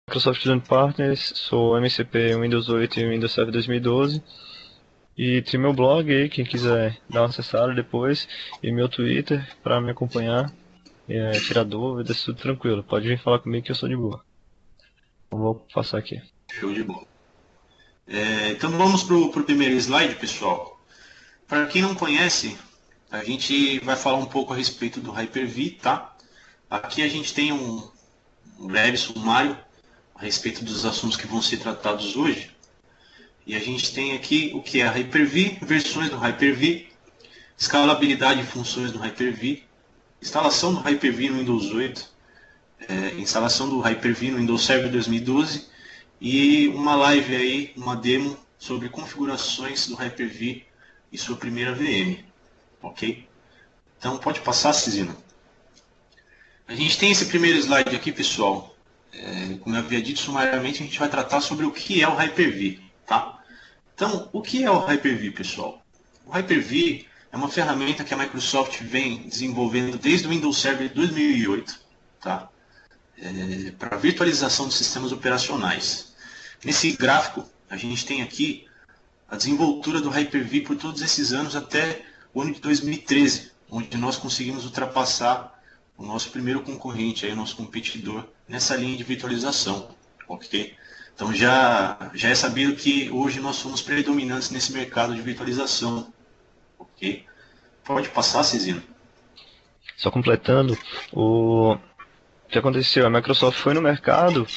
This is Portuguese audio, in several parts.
Microsoft Student Partners, sou MCP Windows 8 e Windows Server 2012. E tem meu blog aí, quem quiser dar uma acessada depois, e meu Twitter para me acompanhar, tirar dúvidas, tudo tranquilo. Pode vir falar comigo que eu sou de boa. Então, vou passar aqui. Show de bola. Então vamos para o primeiro slide, pessoal. Para quem não conhece, a gente vai falar um pouco a respeito do Hyper-V, tá? Aqui a gente tem um breve sumário a respeito dos assuntos que vão ser tratados hoje. E a gente tem aqui o que é Hyper-V, versões do Hyper-V, escalabilidade e funções do Hyper-V, instalação do Hyper-V no Windows 8, instalação do Hyper-V no Windows Server 2012 e uma live aí, uma demo sobre configurações do Hyper-V e sua primeira VM, ok? Então pode passar, Cisino. A gente tem esse primeiro slide aqui, pessoal. Como eu havia dito, sumariamente a gente vai tratar sobre o que é o Hyper-V, tá? Então, o que é o Hyper-V, pessoal? O Hyper-V é uma ferramenta que a Microsoft vem desenvolvendo desde o Windows Server 2008, tá? Para virtualização de sistemas operacionais. Nesse gráfico, a gente tem aqui a desenvoltura do Hyper-V por todos esses anos até o ano de 2013, onde nós conseguimos ultrapassar o nosso primeiro concorrente, aí, o nosso competidor, nessa linha de virtualização, ok? Então já é sabido que hoje nós somos predominantes nesse mercado de virtualização, ok? Pode passar, Cisino. Só completando, o que aconteceu? A Microsoft foi no mercado,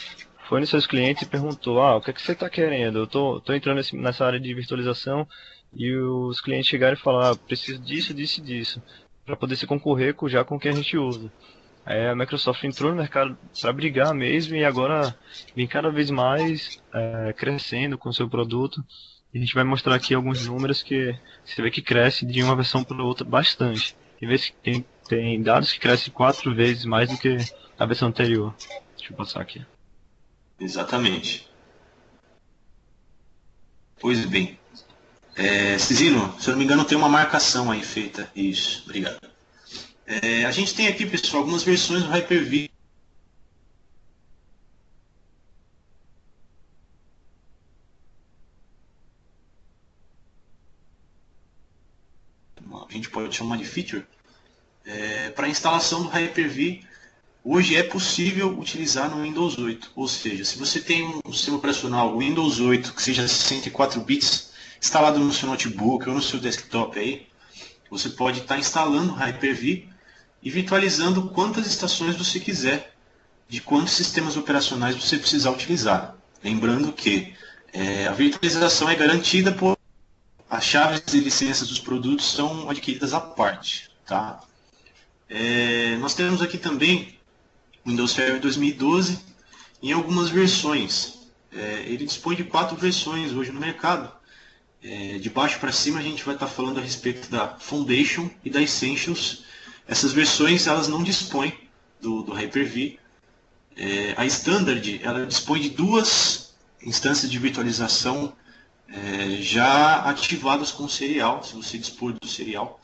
foi nos seus clientes e perguntou: o que é que você está querendo? Eu tô entrando nessa área de virtualização, e os clientes chegaram e falaram: preciso disso, disso e disso, para poder se concorrer já com o que a gente usa. Aí a Microsoft entrou no mercado para brigar mesmo e agora vem cada vez mais crescendo com o seu produto. A gente vai mostrar aqui alguns números que você vê que cresce de uma versão para outra bastante. Tem dados que crescem 4 vezes mais do que a versão anterior. Deixa eu passar aqui. Exatamente. Pois bem. Cisino, se eu não me engano, tem uma marcação aí feita. Isso, obrigado. A gente tem aqui, pessoal, algumas versões do Hyper-V. A gente pode chamar de feature. Para a instalação do Hyper-V, hoje é possível utilizar no Windows 8. Ou seja, se você tem um sistema operacional Windows 8 que seja 64 bits instalado no seu notebook ou no seu desktop aí, você pode estar instalando o Hyper-V e virtualizando quantas estações você quiser, de quantos sistemas operacionais você precisar utilizar. Lembrando que a virtualização é garantida por as chaves e licenças dos produtos são adquiridas à parte, tá? Nós temos aqui também o Windows Server 2012 em algumas versões. Ele dispõe de 4 versões hoje no mercado. De baixo para cima a gente vai estar falando a respeito da Foundation e da Essentials. Essas versões elas não dispõem do Hyper-V. A Standard ela dispõe de 2 instâncias de virtualização já ativadas com o serial. Se você dispor do serial,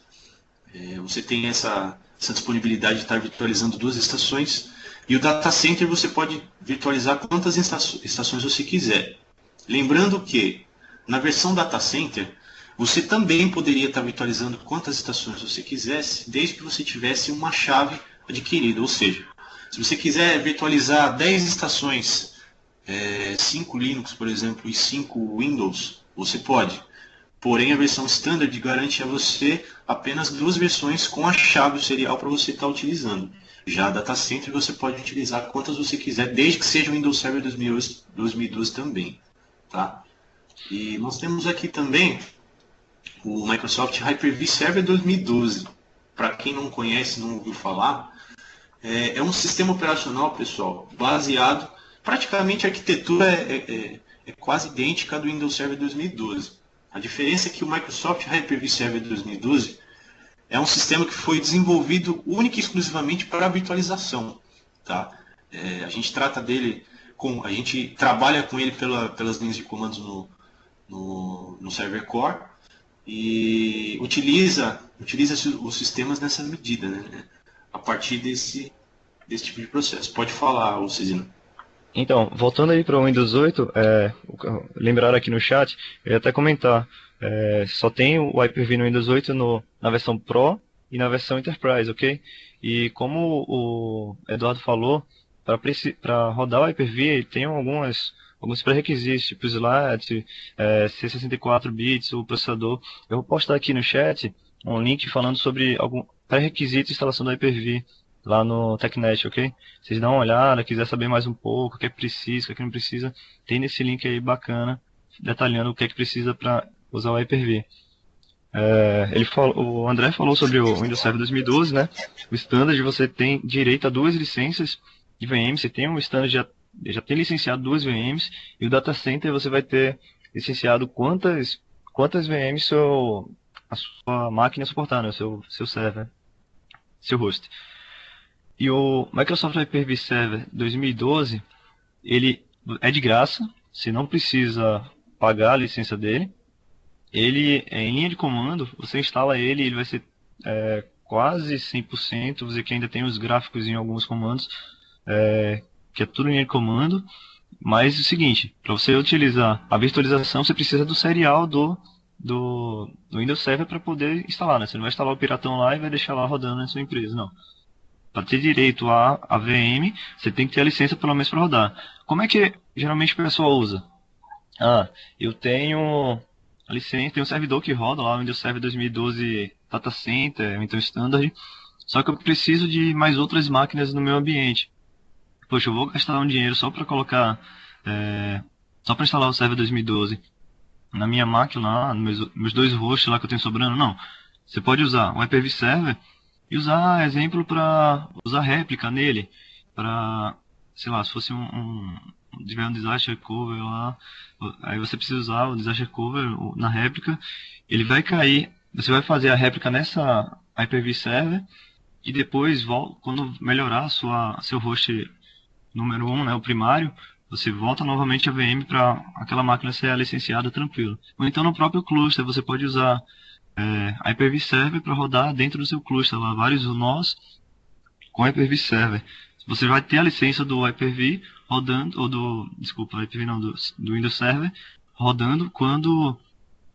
você tem essa disponibilidade de estar virtualizando 2 estações. E o Data Center você pode virtualizar quantas estações você quiser. Lembrando que na versão Data Center você também poderia estar virtualizando quantas estações você quisesse, desde que você tivesse uma chave adquirida. Ou seja, se você quiser virtualizar 10 estações, 5 Linux, por exemplo, e 5 Windows, você pode. Porém, a versão Standard garante a você apenas 2 versões com a chave serial para você estar utilizando. Já a Data Center você pode utilizar quantas você quiser, desde que seja o Windows Server 2012 também. Tá? E nós temos aqui também o Microsoft Hyper-V Server 2012. Para quem não conhece, não ouviu falar, é um sistema operacional, pessoal, baseado, praticamente a arquitetura é quase idêntica à do Windows Server 2012. A diferença é que o Microsoft Hyper-V Server 2012 é um sistema que foi desenvolvido única e exclusivamente para a virtualização. Tá? A gente trata dele, a gente trabalha com ele pelas linhas de comandos no Server Core e utiliza os sistemas nessa medida, né? A partir desse tipo de processo. Pode falar, Cisino. Então, voltando aí para o Windows 8, lembrar aqui no chat, eu ia até comentar, só tem o Hyper-V no Windows 8 na versão Pro e na versão Enterprise, ok? E como o Eduardo falou, para rodar o Hyper-V ele tem alguns pré-requisitos, tipo SLAT, C64 bits, o processador. Eu vou postar aqui no chat um link falando sobre algum pré-requisito de instalação do Hyper-V lá no TechNet, ok? Vocês dão uma olhada, quiser saber mais um pouco, o que é que precisa, o que é que não precisa, tem nesse link aí bacana, detalhando o que é que precisa para usar o Hyper-V. O André falou sobre o Windows Server 2012, né? O standard você tem direito a 2 licenças de VM, você tem um standard já tem licenciado 2 VMs, e o data center você vai ter licenciado quantas VMs a sua máquina suportar, né? Seu server, seu host. E o Microsoft Hyper-V Server 2012, ele é de graça, você não precisa pagar a licença dele. Ele é em linha de comando, você instala ele vai ser quase 100%, você que ainda tem os gráficos em alguns comandos, que é tudo em linha de comando. Mas é o seguinte, para você utilizar a virtualização, você precisa do serial do Windows Server para poder instalar, né? Você não vai instalar o piratão lá e vai deixar lá rodando na sua empresa, não. Para ter direito a VM, você tem que ter a licença pelo menos para rodar. Como é que geralmente o pessoal usa? Eu tenho a licença, tem um servidor que roda lá, o Windows Server 2012 Data Center, então Standard, só que eu preciso de mais outras máquinas no meu ambiente. Poxa, eu vou gastar um dinheiro só para colocar, só para instalar o Server 2012 na minha máquina lá, meus 2 hosts lá que eu tenho sobrando? Não. Você pode usar o Hyper-V Server e usar exemplo para usar réplica nele, para, sei lá, se fosse tiver um disaster cover lá, aí você precisa usar o disaster cover na réplica, ele vai cair, você vai fazer a réplica nessa Hyper-V Server e depois, quando melhorar seu host número 1, né, o primário, você volta novamente a VM para aquela máquina ser licenciada tranquilo. Ou então no próprio cluster você pode usar Hyper-V Server para rodar dentro do seu cluster, lá, vários nós com Hyper-V Server. Você vai ter a licença do Hyper-V rodando, desculpa, Hyper-V não, do Windows Server rodando quando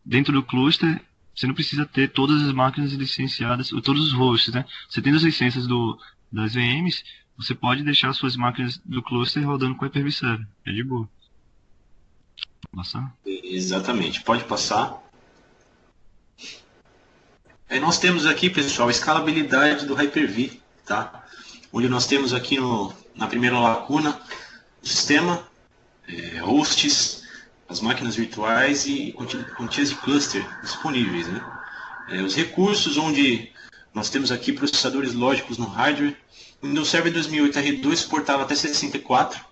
dentro do cluster você não precisa ter todas as máquinas licenciadas, ou todos os hosts, né? Você tendo as licenças das VMs, você pode deixar suas máquinas do cluster rodando com Hyper-V Server. É de boa. Passar? Exatamente, pode passar. Nós temos aqui, pessoal, a escalabilidade do Hyper-V, tá? Onde nós temos aqui na primeira lacuna o sistema, hosts, as máquinas virtuais e quantias de cluster disponíveis, né? Os recursos, onde nós temos aqui processadores lógicos no hardware. O Windows Server 2008 R2 suportava até 64.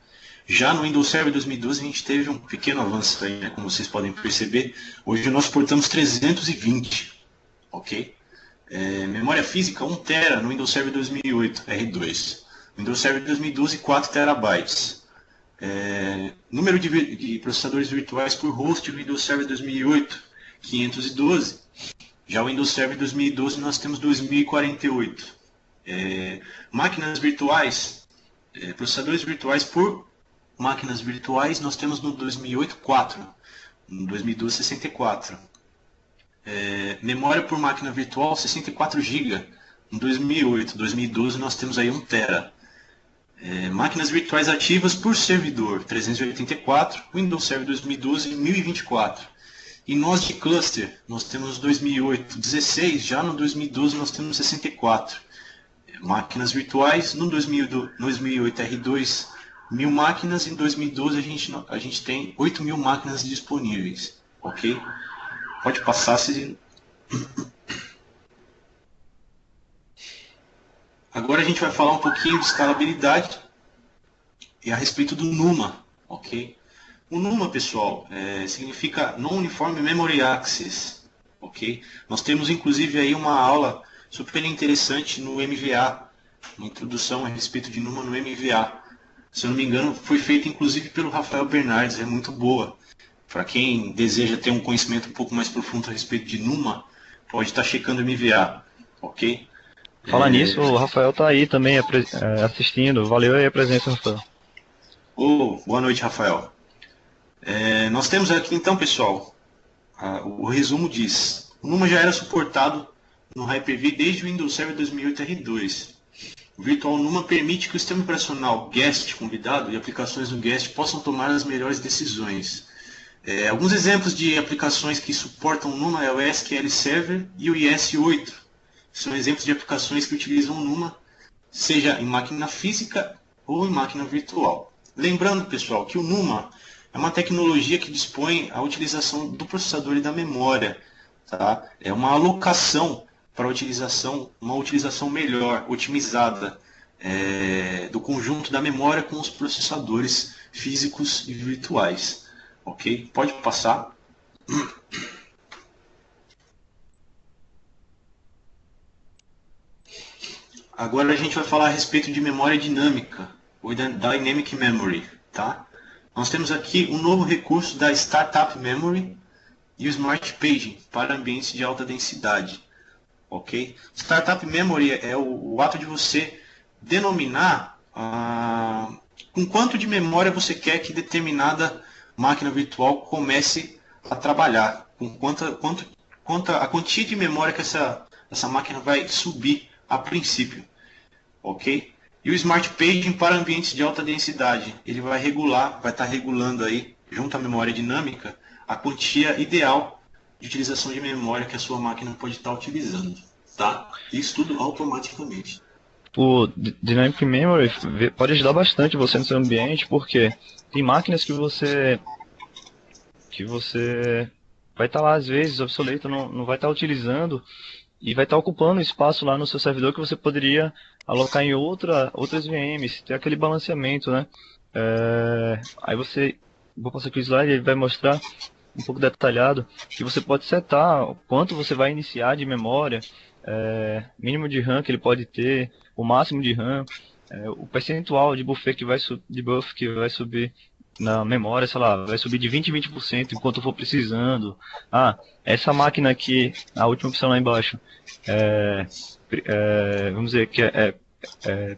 Já no Windows Server 2012 a gente teve um pequeno avanço aí, né? Como vocês podem perceber. Hoje nós suportamos 320, ok? Memória física 1 TB no Windows Server 2008 R2. Windows Server 2012 4 TB. Número de processadores virtuais por host no Windows Server 2008 512. Já o Windows Server 2012 nós temos 2048. Máquinas virtuais, processadores virtuais por máquinas virtuais nós temos no 2008 4, no 2012 64. Memória por máquina virtual 64 GB no 2008, 2012 nós temos aí 1 TB. Máquinas virtuais ativas por servidor 384, Windows Server 2012 1024. E nós de cluster nós temos 2008 16, já no 2012 nós temos 64. Máquinas virtuais no 2008 R2 1000 máquinas, em 2012 a gente tem 8.000 máquinas disponíveis, ok? Pode passar, se... Agora a gente vai falar um pouquinho de escalabilidade e a respeito do NUMA, ok? O NUMA, pessoal, significa Non-Uniform Memory Access, ok? Nós temos inclusive aí uma aula super interessante no MVA, uma introdução a respeito de NUMA no MVA. Se eu não me engano, foi feita inclusive pelo Rafael Bernardes, é muito boa. Para quem deseja ter um conhecimento um pouco mais profundo a respeito de NUMA, pode estar checando o MVA, ok? Falar nisso, o Rafael tá aí também assistindo. Valeu aí a presença, Rafael. Boa noite, Rafael. Nós temos aqui então, pessoal, o resumo diz: o Numa já era suportado no Hyper-V desde o Windows Server 2008 R2. O Virtual Numa permite que o sistema operacional guest convidado e aplicações no guest possam tomar as melhores decisões. Alguns exemplos de aplicações que suportam o Numa é o SQL Server e o IS-8. São exemplos de aplicações que utilizam o Numa, seja em máquina física ou em máquina virtual. Lembrando, pessoal, que o Numa é uma tecnologia que dispõe a utilização do processador e da memória. Tá? É uma alocação para uma utilização melhor, otimizada, do conjunto da memória com os processadores físicos e virtuais. Ok? Pode passar. Agora a gente vai falar a respeito de memória dinâmica, ou Dynamic Memory. Tá? Nós temos aqui um novo recurso da Startup Memory e o Smart Paging para ambientes de alta densidade. Ok? Startup Memory é o ato de você denominar com quanto de memória você quer que determinada máquina virtual comece a trabalhar, com a quantia de memória que essa máquina vai subir a princípio. Ok? E o Smart Paging para ambientes de alta densidade, ele vai estar regulando aí, junto à memória dinâmica, a quantia ideal de utilização de memória que a sua máquina pode estar utilizando. Tá? Isso tudo automaticamente. O Dynamic Memory pode ajudar bastante você no seu ambiente, porque tem máquinas que você vai estar lá às vezes obsoleto, não vai estar utilizando e vai estar ocupando espaço lá no seu servidor que você poderia alocar em outras VMs, ter aquele balanceamento, né? Aí vou passar aqui o slide, ele vai mostrar um pouco detalhado que você pode setar quanto você vai iniciar de memória, mínimo de RAM que ele pode ter, o máximo de RAM, o percentual de buffer que vai subir na memória, sei lá, vai subir de 20 em 20% enquanto for precisando. Essa máquina aqui, a última opção lá embaixo, vamos dizer que como é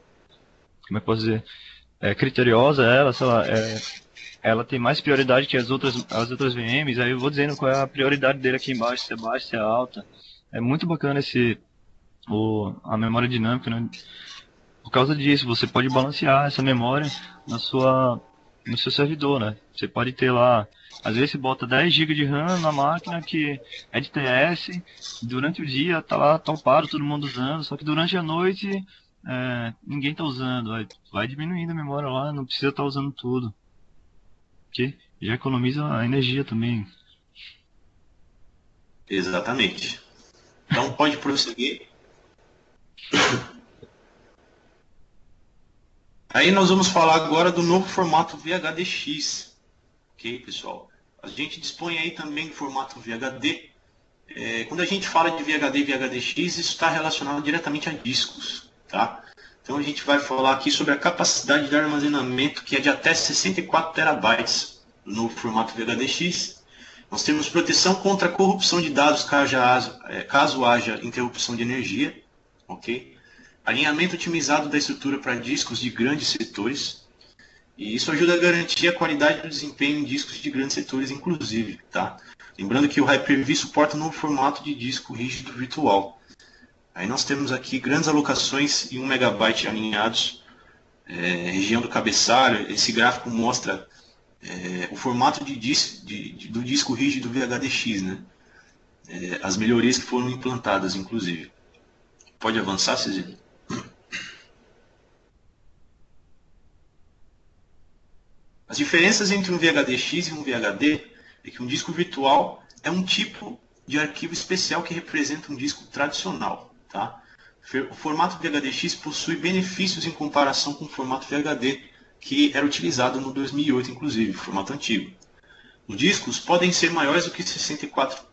que eu posso dizer? Criteriosa ela, sei lá, ela tem mais prioridade que as outras VMs, aí eu vou dizendo qual é a prioridade dele aqui embaixo, se é baixa, se é alta. É muito bacana a memória dinâmica, né? Por causa disso, você pode balancear essa memória no seu servidor, né? Você pode ter lá, às vezes você bota 10 GB de RAM na máquina que é de TS, durante o dia tá lá topado, todo mundo usando, só que durante a noite ninguém tá usando, aí vai diminuindo a memória lá, não precisa estar usando tudo, que já economiza a energia também. Exatamente. Então pode prosseguir. Aí nós vamos falar agora do novo formato VHDX. Ok, pessoal? A gente dispõe aí também do formato VHD. Quando a gente fala de VHD e VHDX, isso está relacionado diretamente a discos. Tá? Então a gente vai falar aqui sobre a capacidade de armazenamento, que é de até 64 terabytes no formato VHDX. Nós temos proteção contra a corrupção de dados caso haja interrupção de energia. Ok? Alinhamento otimizado da estrutura para discos de grandes setores. E isso ajuda a garantir a qualidade do desempenho em discos de grandes setores, inclusive. Tá? Lembrando que o Hyper-V suporta um novo formato de disco rígido virtual. Aí nós temos aqui grandes alocações em 1 MB alinhados, região do cabeçalho. Esse gráfico mostra o formato do disco rígido VHDX, né? As melhorias que foram implantadas, inclusive. Pode avançar, Cezino? As diferenças entre um VHDX e um VHD é que um disco virtual é um tipo de arquivo especial que representa um disco tradicional. Tá? O formato VHDX possui benefícios em comparação com o formato VHD, que era utilizado no 2008, inclusive, formato antigo. Os discos podem ser maiores do que 64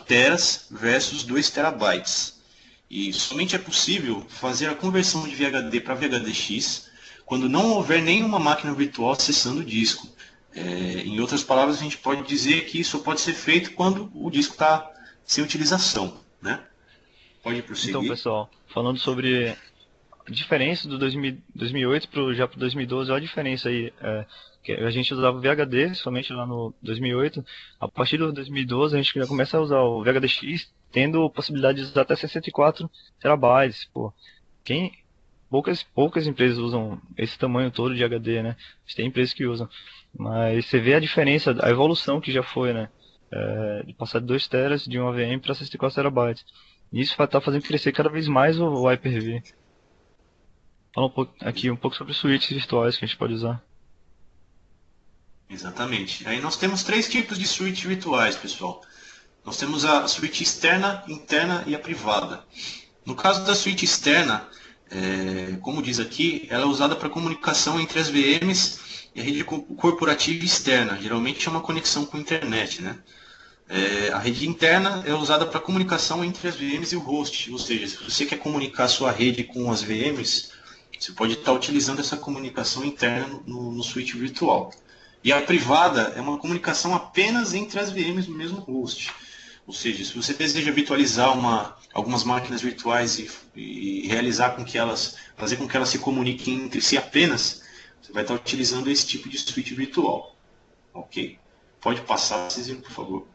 teras versus 2 terabytes. E somente é possível fazer a conversão de VHD para VHDX quando não houver nenhuma máquina virtual acessando o disco. Em outras palavras, a gente pode dizer que isso pode ser feito quando o disco está sem utilização. Né? Pode prosseguir. Então, pessoal, falando sobre diferença do 2008 já para 2012, olha a diferença aí. Que a gente usava o VHD somente lá no 2008. A partir do 2012 a gente já começa a usar o VHDX, tendo possibilidade de usar até 64 terabytes. Pô, quem, poucas empresas usam esse tamanho todo de HD, né? Tem empresas que usam. Mas você vê a diferença, a evolução que já foi, né? De passar de 2 teras de uma VM para 64 terabytes. Isso vai estar fazendo crescer cada vez mais o Hyper-V. Fala um pouco sobre switches virtuais que a gente pode usar. Exatamente. Aí nós temos 3 tipos de switch virtuais, pessoal. Nós temos a switch externa, interna e a privada. No caso da switch externa, como diz aqui, ela é usada para comunicação entre as VMs e a rede corporativa externa. Geralmente é uma conexão com a internet, né? A rede interna é usada para comunicação entre as VMs e o host. Ou seja, se você quer comunicar a sua rede com as VMs, você pode estar utilizando essa comunicação interna no switch virtual. E a privada é uma comunicação apenas entre as VMs no mesmo host. Ou seja, se você deseja virtualizar algumas máquinas virtuais e realizar fazer com que elas se comuniquem entre si apenas, você vai estar utilizando esse tipo de switch virtual. Ok? Pode passar, Cecília, por favor.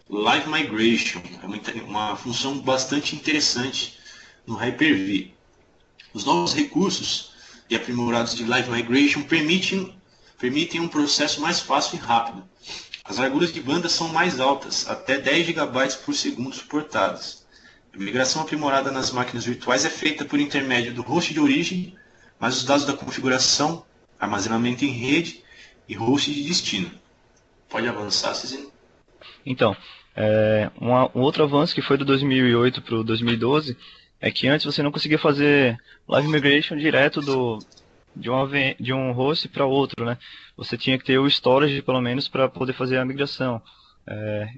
Live Migration é uma função bastante interessante no Hyper-V. Os novos recursos e aprimorados de Live Migration permitem um processo mais fácil e rápido. As larguras de banda são mais altas, até 10 GB por segundo suportadas. A migração aprimorada nas máquinas virtuais é feita por intermédio do host de origem, mas os dados da configuração, armazenamento em rede e host de destino. Pode avançar, Cecília? Então, um outro avanço que foi do 2008 para o 2012 é que antes você não conseguia fazer Live Migration direto de um host para outro, né? Você tinha que ter o storage, pelo menos, para poder fazer a migração.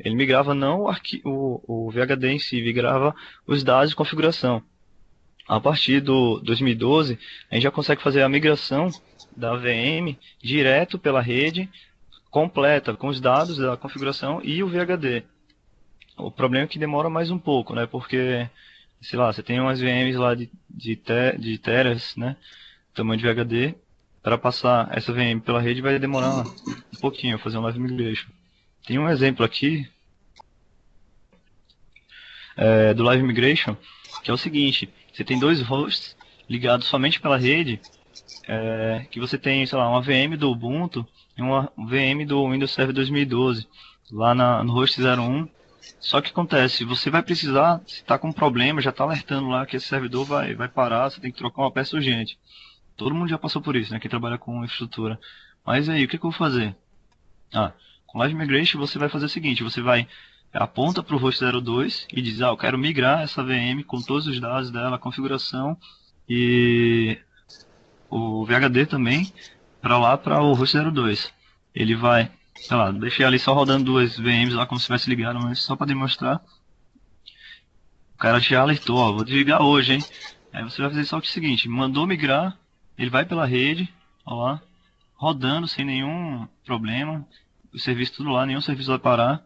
Ele migrava não o VHD em si, migrava os dados de configuração. A partir do 2012, a gente já consegue fazer a migração da VM direto pela rede, completa, com os dados da configuração e o VHD. O problema é que demora mais um pouco, né? Porque, sei lá, você tem umas VMs lá de teras, né? Tamanho de VHD. Para passar essa VM pela rede vai demorar um pouquinho, fazer um live migration. Tem um exemplo aqui do live migration, que é o seguinte: você tem 2 hosts ligados somente pela rede, que você tem, sei lá, uma VM do Ubuntu e uma VM do Windows Server 2012, lá no host 01. Só que acontece, você vai precisar, se está com um problema, já está alertando lá que esse servidor vai parar, você tem que trocar uma peça urgente. Todo mundo já passou por isso, né, quem trabalha com infraestrutura. Mas aí, o que eu vou fazer? Com Live Migration você vai fazer o seguinte, você aponta para o host 02 e diz, eu quero migrar essa VM com todos os dados dela, a configuração e o VHD também, para lá, para o host 02. Ele vai, sei lá, deixei ali só rodando 2 VMs lá como se tivesse ligado, mas só para demonstrar. O cara já alertou, vou desligar hoje, hein? Aí você vai fazer só o seguinte, mandou migrar, ele vai pela rede, ó lá, rodando sem nenhum problema, o serviço tudo lá, nenhum serviço vai parar.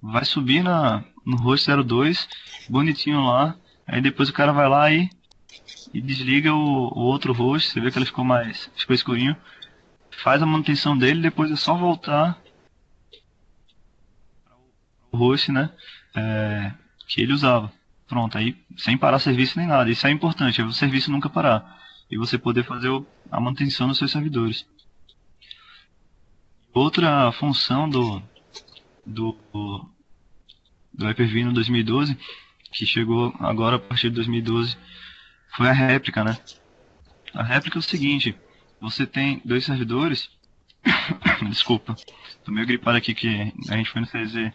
Vai subir no host 02, bonitinho lá, aí depois o cara vai lá e desliga o outro host, você vê que ele ficou escurinho, faz a manutenção dele, depois é só voltar o host, né, que ele usava. Pronto, aí sem parar serviço nem nada. Isso é importante, o serviço nunca parar. E você poder fazer a manutenção dos seus servidores. Outra função do Hyper-V no 2012, que chegou agora a partir de 2012, foi a réplica, né? A réplica é o seguinte, você tem 2 servidores, desculpa, tô meio gripado aqui que a gente foi no CZ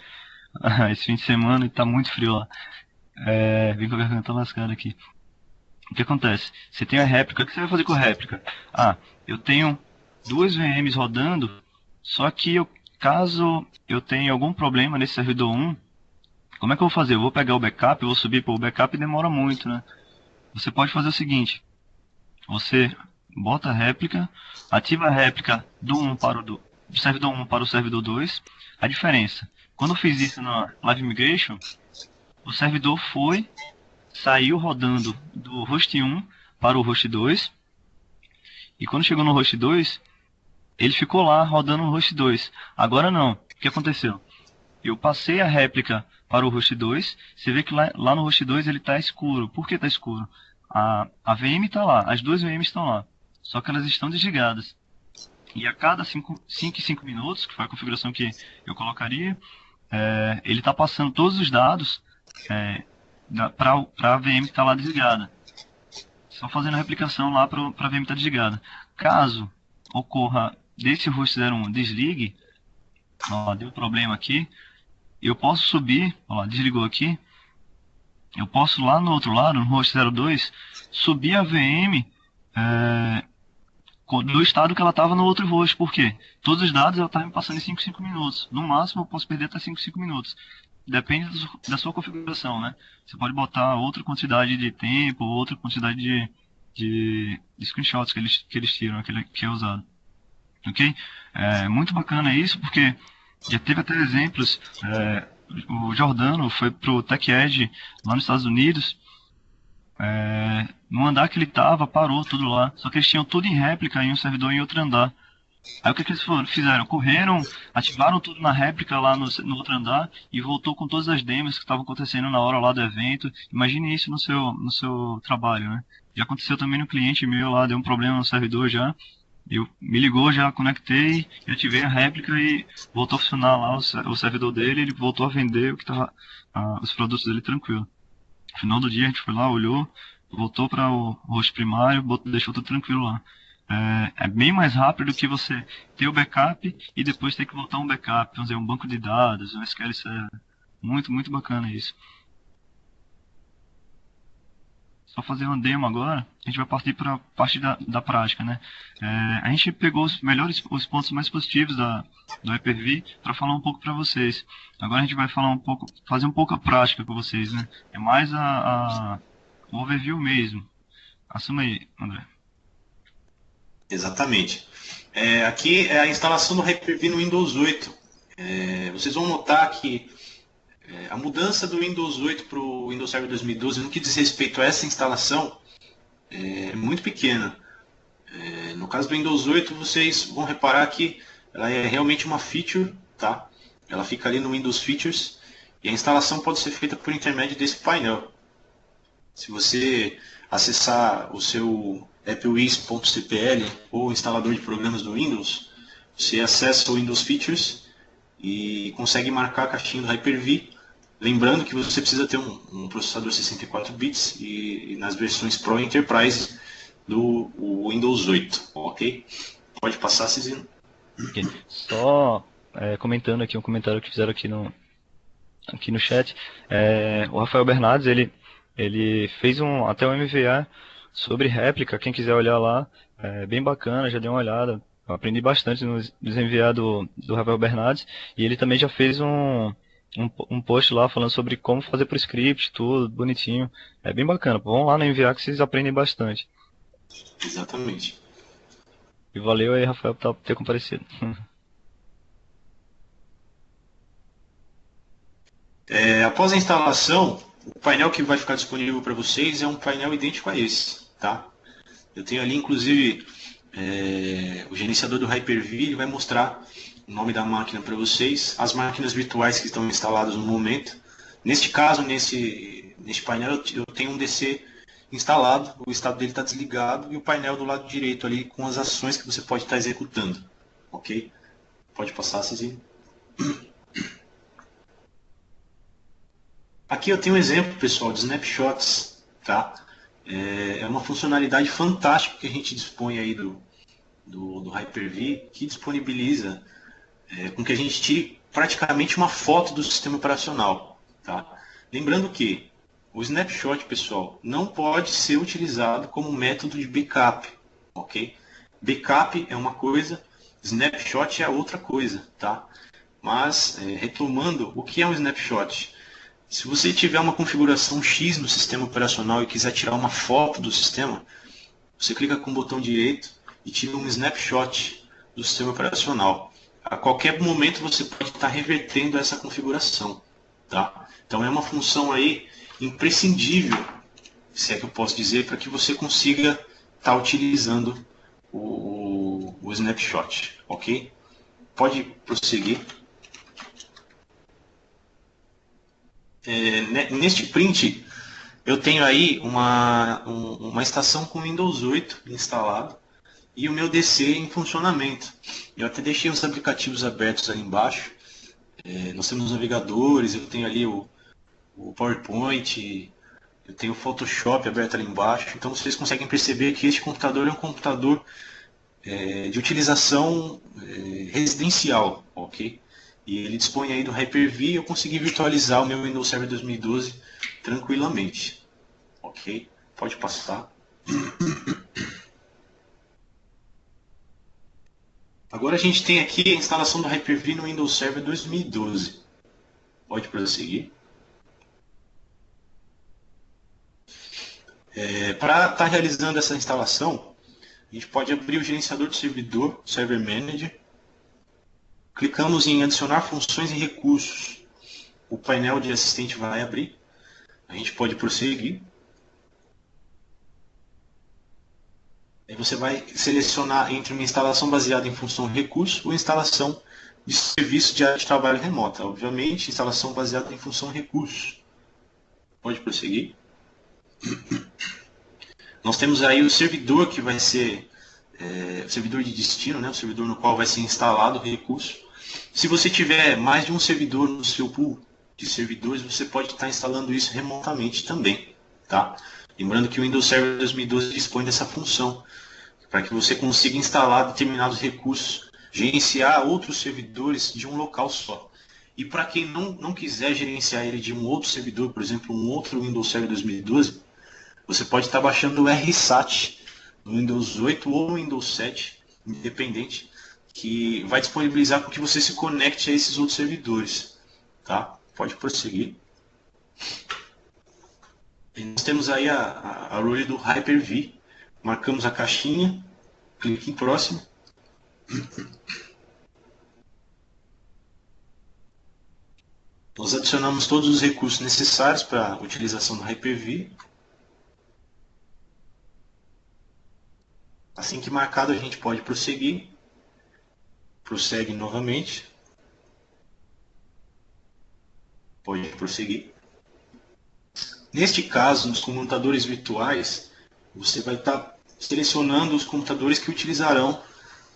esse fim de semana e tá muito frio lá. Vim com a garganta lascada aqui. O que acontece? Você tem a réplica, o que você vai fazer com a réplica? Eu tenho 2 VMs rodando, só que caso eu tenha algum problema nesse servidor 1, como é que eu vou fazer? Eu vou pegar o backup, eu vou subir para o backup e demora muito, né? Você pode fazer o seguinte, você bota a réplica, ativa a réplica do servidor 1 para o servidor 2. A diferença, quando eu fiz isso na Live Migration, o servidor saiu rodando do host 1 para o host 2, e quando chegou no host 2, ele ficou lá rodando no host 2. Agora não. O que aconteceu? Eu passei a réplica para o host 2, você vê que lá no host 2 ele está escuro. Por que está escuro? A VM está lá, as duas VMs estão lá, só que elas estão desligadas. E a cada 5 em 5 minutos, que foi a configuração que eu colocaria, ele está passando todos os dados para a VM que está lá desligada. Só fazendo a replicação lá para a VM estar desligada. Caso ocorra desse host 01 desligue, ó, deu problema aqui, eu posso subir, ó, desligou aqui, eu posso lá no outro lado, no host 02, subir a VM do estado que ela estava no outro host. Por quê? Todos os dados ela está me passando em 5 minutos. No máximo eu posso perder até 5 minutos. Depende da sua configuração, né? Você pode botar outra quantidade de tempo, outra quantidade de screenshots que eles tiram, que é usado. Ok? Muito bacana isso, porque já teve até exemplos. O Jordano foi pro TechEdge lá nos Estados Unidos. No andar que ele estava, parou tudo lá. Só que eles tinham tudo em réplica em um servidor em outro andar. Aí o que eles fizeram? Correram, ativaram tudo na réplica lá no outro andar e voltou com todas as demos que estavam acontecendo na hora lá do evento. Imagine isso no seu trabalho, né? Já aconteceu também no cliente meu lá, deu um problema no servidor já. Me ligou, já conectei, ativei a réplica e voltou a funcionar lá o servidor dele. Ele voltou a vender os produtos dele tranquilo. No final do dia a gente foi lá, olhou, voltou para o host primário, deixou tudo tranquilo lá. É bem mais rápido do que você ter o backup e depois ter que voltar um backup, vamos dizer, um banco de dados, um SQL Server. Muito, muito bacana isso. Só fazer uma demo agora, a gente vai partir para a parte da prática, né? A gente pegou os pontos mais positivos do Hyper-V para falar um pouco para vocês. Agora a gente vai fazer um pouco a prática com vocês, né? É mais o overview mesmo. Assuma aí, André. Exatamente. Aqui é a instalação do Hyper-V no Windows 8. Vocês vão notar que a mudança do Windows 8 para o Windows Server 2012 no que diz respeito a essa instalação é muito pequena. No caso do Windows 8, vocês vão reparar que ela é realmente uma feature, tá? Ela fica ali no Windows Features e a instalação pode ser feita por intermédio desse painel. Se você acessar o seu appwiz.cpl ou instalador de programas do Windows, você acessa o Windows Features e consegue marcar a caixinha do Hyper-V. Lembrando que você precisa ter um processador 64 bits e nas versões Pro Enterprise do Windows 8, ok? Pode passar, Cisino. Okay. Só comentando aqui um comentário que fizeram aqui no chat. O Rafael Bernardes, ele fez até um MVA sobre réplica. Quem quiser olhar lá, bem bacana, já dei uma olhada. Eu aprendi bastante nos MVA do Rafael Bernardes. E ele também já fez um post lá falando sobre como fazer por script, tudo bonitinho. É bem bacana. Vão lá no MVA que vocês aprendem bastante. Exatamente. E valeu aí, Rafael, por ter comparecido. Após a instalação, o painel que vai ficar disponível para vocês é um painel idêntico a esse, tá? Eu tenho ali, inclusive, o gerenciador do Hyper-V, ele vai mostrar o nome da máquina para vocês, as máquinas virtuais que estão instaladas no momento. Neste caso, neste painel, eu tenho um DC instalado, o estado dele está desligado e o painel do lado direito ali com as ações que você pode estar executando, ok? Pode passar, Cizinho. Aqui eu tenho um exemplo, pessoal, de snapshots, tá? É uma funcionalidade fantástica que a gente dispõe aí do Hyper-V, que disponibiliza com que a gente tire praticamente uma foto do sistema operacional, tá? Lembrando que o snapshot, pessoal, não pode ser utilizado como método de backup, ok? Backup é uma coisa, snapshot é outra coisa, tá? Mas, retomando, o que é um snapshot? Se você tiver uma configuração X no sistema operacional e quiser tirar uma foto do sistema, você clica com o botão direito e tira um snapshot do sistema operacional. A qualquer momento você pode estar revertendo essa configuração, tá? Então é uma função aí imprescindível, se é que eu posso dizer, para que você consiga estar utilizando o snapshot, ok? Pode prosseguir. Neste print, eu tenho aí uma estação com Windows 8 instalado e o meu DC em funcionamento. Eu até deixei os aplicativos abertos ali embaixo. Nós temos navegadores, eu tenho ali o PowerPoint, eu tenho o Photoshop aberto ali embaixo. Então vocês conseguem perceber que este computador é um computador de utilização residencial, ok? E ele dispõe aí do Hyper-V e eu consegui virtualizar o meu Windows Server 2012 tranquilamente, ok? Pode passar. Agora a gente tem aqui a instalação do Hyper-V no Windows Server 2012. Pode prosseguir. Para estar realizando essa instalação, a gente pode abrir o gerenciador de servidor, Server Manager. Clicamos em adicionar funções e recursos. O painel de assistente vai abrir. A gente pode prosseguir. Aí você vai selecionar entre uma instalação baseada em função recurso ou instalação de serviço de área de trabalho remota. Obviamente, instalação baseada em função recurso. Pode prosseguir. Nós temos aí o servidor que vai ser o servidor de destino, né? O servidor no qual vai ser instalado o recurso. Se você tiver mais de um servidor no seu pool de servidores, você pode estar instalando isso remotamente também, tá? Lembrando que o Windows Server 2012 dispõe dessa função, para que você consiga instalar determinados recursos, gerenciar outros servidores de um local só. E para quem não quiser gerenciar ele de um outro servidor, por exemplo, um outro Windows Server 2012, você pode estar baixando o RSAT no Windows 8 ou no Windows 7, independente, que vai disponibilizar para que você se conecte a esses outros servidores. Tá? Pode prosseguir. E nós temos aí a role do Hyper-V. Marcamos a caixinha, clique em próximo. Nós adicionamos todos os recursos necessários para a utilização do Hyper-V. Assim que marcado, a gente pode prosseguir. Prossegue novamente. Pode prosseguir. Neste caso, nos computadores virtuais, você vai estar selecionando os computadores que utilizarão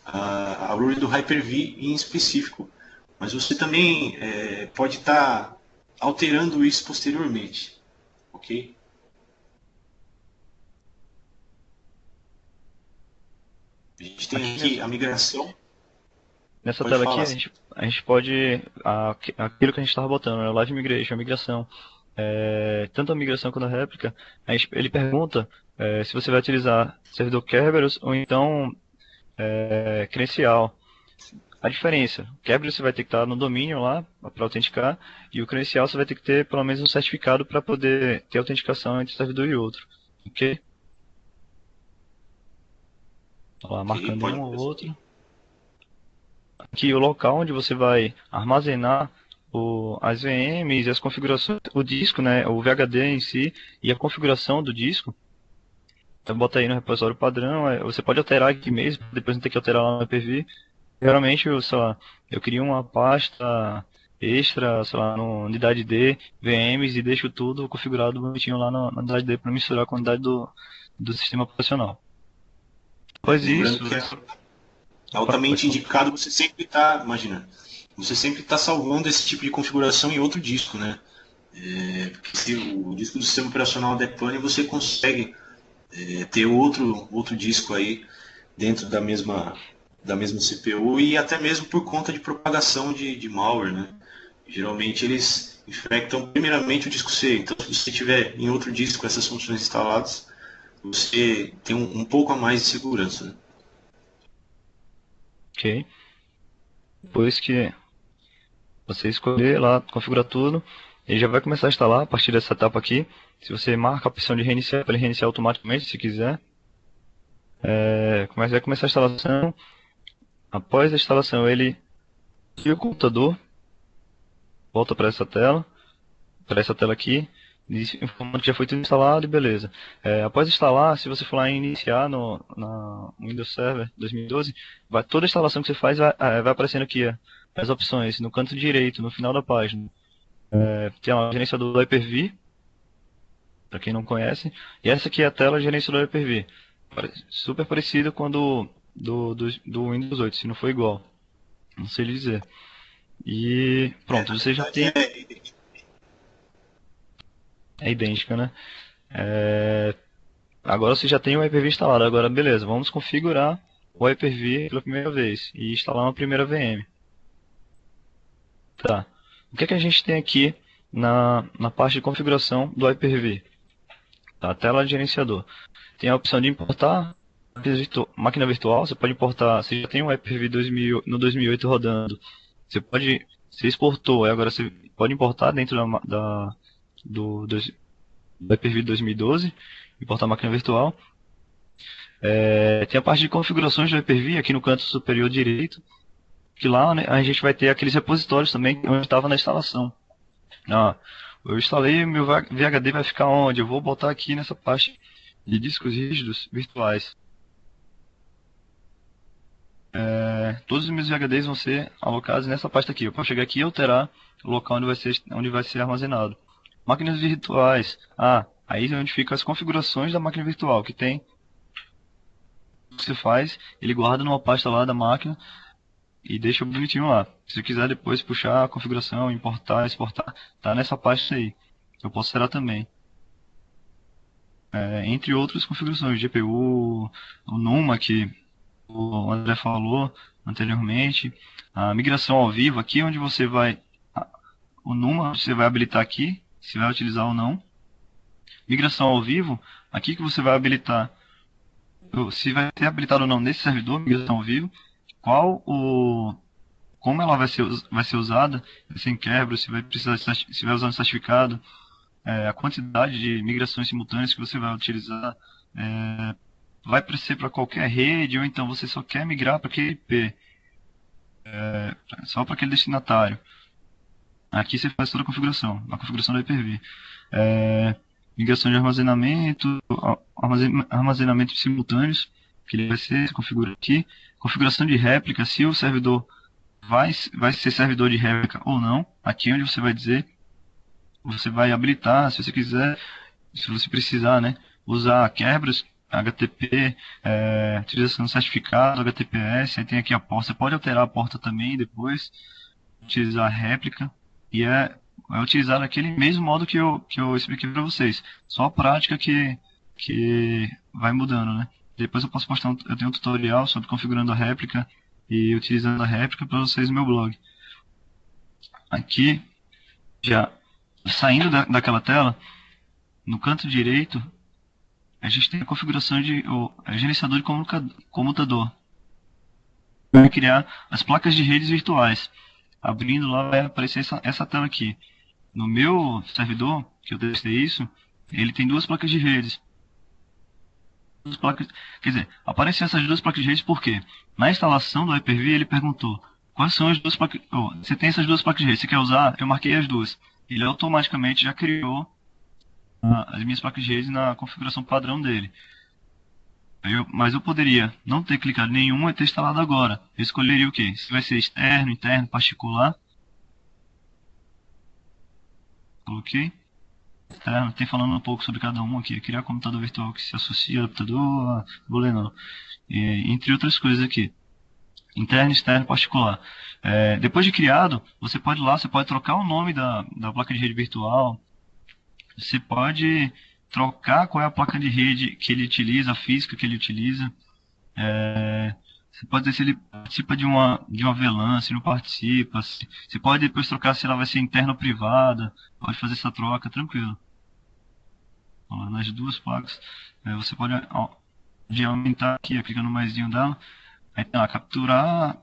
a role do Hyper-V em específico. Mas você também pode estar alterando isso posteriormente. Ok? A gente tem aqui a migração. Nessa Pode tela falar. aqui, a gente pode, aquilo que a gente estava botando, né, o Live Migration, a migração, tanto a migração quanto a réplica, ele pergunta se você vai utilizar servidor Kerberos ou então credencial. A diferença, Kerberos você vai ter que estar no domínio lá para autenticar, e o credencial você vai ter que ter pelo menos um certificado para poder ter autenticação entre um servidor e outro. Ok? Olha lá, marcando um ou outro. Aqui o local onde você vai armazenar as VMs e as configurações, o disco, né, o VHD em si e a configuração do disco. Então bota aí no repositório padrão, você pode alterar aqui mesmo, depois não ter que alterar lá no IPv. Geralmente, sei lá, eu crio uma pasta extra, sei lá, no unidade D, VMs e deixo tudo configurado bonitinho lá na unidade D para misturar com a unidade do sistema operacional. Após isso, é altamente indicado você sempre está, imagina, você sempre está salvando esse tipo de configuração em outro disco, né? Porque se o disco do sistema operacional der pane, você consegue ter outro disco aí dentro da mesma CPU e até mesmo por conta de propagação de malware, né? Geralmente eles infectam primeiramente o disco C, então se você tiver em outro disco essas funções instaladas, você tem um pouco a mais de segurança, né? Ok. Depois que você escolher lá, configurar tudo, ele já vai começar a instalar a partir dessa etapa aqui. Se você marca a opção de reiniciar, para ele reiniciar automaticamente, se quiser. Vai começar a instalação. Após a instalação, ele tira o computador, volta para essa tela. para essa tela aqui, informando que já foi tudo instalado e beleza. Após instalar, se você for lá em iniciar na Windows Server 2012, toda a instalação que você faz vai aparecendo aqui as opções no canto direito, no final da página. Tem o gerenciador do Hyper-V, para quem não conhece, e essa aqui é a tela gerenciador do Hyper-V. Super parecida com a do Windows 8, se não for igual. Não sei lhe dizer. E pronto, você já tem... É idêntica, né? Agora você já tem o Hyper-V instalado. Agora, beleza, vamos configurar o Hyper-V pela primeira vez e instalar uma primeira VM. Tá. O que é que a gente tem aqui na parte de configuração do Hyper-V? Tá, a tela de gerenciador. Tem a opção de importar máquina virtual. Você pode importar, você já tem o Hyper-V no 2008 rodando. Você exportou, e agora você pode importar dentro do Hyper-V 2012, importar a máquina virtual. Tem a parte de configurações do Hyper-V aqui no canto superior direito, que lá, né, a gente vai ter aqueles repositórios também onde estava na instalação. Eu instalei, meu VHD vai ficar onde? Eu vou botar aqui nessa parte de discos rígidos virtuais. Todos os meus VHDs vão ser alocados nessa pasta aqui. Eu posso chegar aqui e alterar o local onde vai ser armazenado. Máquinas virtuais. Aí é onde ficam as configurações da máquina virtual, que tem o que você faz, ele guarda numa pasta lá da máquina e deixa bonitinho lá. Se você quiser depois puxar a configuração, importar, exportar, tá nessa pasta aí. Eu posso alterar também. Entre outras configurações, GPU, o NUMA que o André falou anteriormente, a migração ao vivo, aqui onde você vai, o NUMA você vai habilitar aqui, se vai utilizar ou não. Migração ao vivo, aqui que você vai habilitar, se vai ter habilitado ou não nesse servidor, migração ao vivo, como ela vai ser usada, sem quebra, se vai usar um certificado, a quantidade de migrações simultâneas que você vai utilizar, vai ser para qualquer rede, ou então você só quer migrar para aquele IP, só para aquele destinatário. Aqui você faz toda a configuração do Hyper-V. Migração de armazenamento simultâneos, que ele se configura aqui. Configuração de réplica, se o servidor vai ser servidor de réplica ou não. Aqui onde você vai dizer, você vai habilitar, se você quiser, se você precisar, né, usar quebras, HTTP, utilização de certificado, HTTPS, aí tem aqui a porta, você pode alterar a porta também depois, utilizar a réplica, e é utilizar aquele mesmo modo que eu expliquei para vocês, só a prática que vai mudando, né. Depois eu posso postar, eu tenho um tutorial sobre configurando a réplica e utilizando a réplica para vocês no meu blog. Aqui, já saindo daquela tela, no canto direito, a gente tem a configuração de gerenciador de comutador. Vai criar as placas de redes virtuais. Abrindo lá vai aparecer essa tela aqui. No meu servidor, que eu testei isso, ele tem duas placas de redes. Aparecem essas duas placas de redes porque na instalação do Hyper-V ele perguntou quais são as duas placas. Você tem essas duas placas de rede, você quer usar? Eu marquei as duas. Ele automaticamente já criou as minhas placas de rede na configuração padrão dele. Mas eu poderia não ter clicado em nenhuma e ter instalado agora. Eu escolheria o que? Se vai ser externo, interno, particular. Coloquei. Tem falando um pouco sobre cada um aqui. Criar computador virtual que se associa ao adaptador, Booleano, entre outras coisas aqui. Interno, externo, particular. Depois de criado, você pode trocar o nome da placa de rede virtual. Você pode trocar qual é a placa de rede que ele utiliza, a física que ele utiliza. Você pode dizer se ele participa de uma VLAN, se não participa. Você pode depois trocar se ela vai ser interna ou privada. Pode fazer essa troca tranquilo. Nas duas placas. Você pode aumentar aqui, clicando no maisinho dela. Aí tem lá, capturar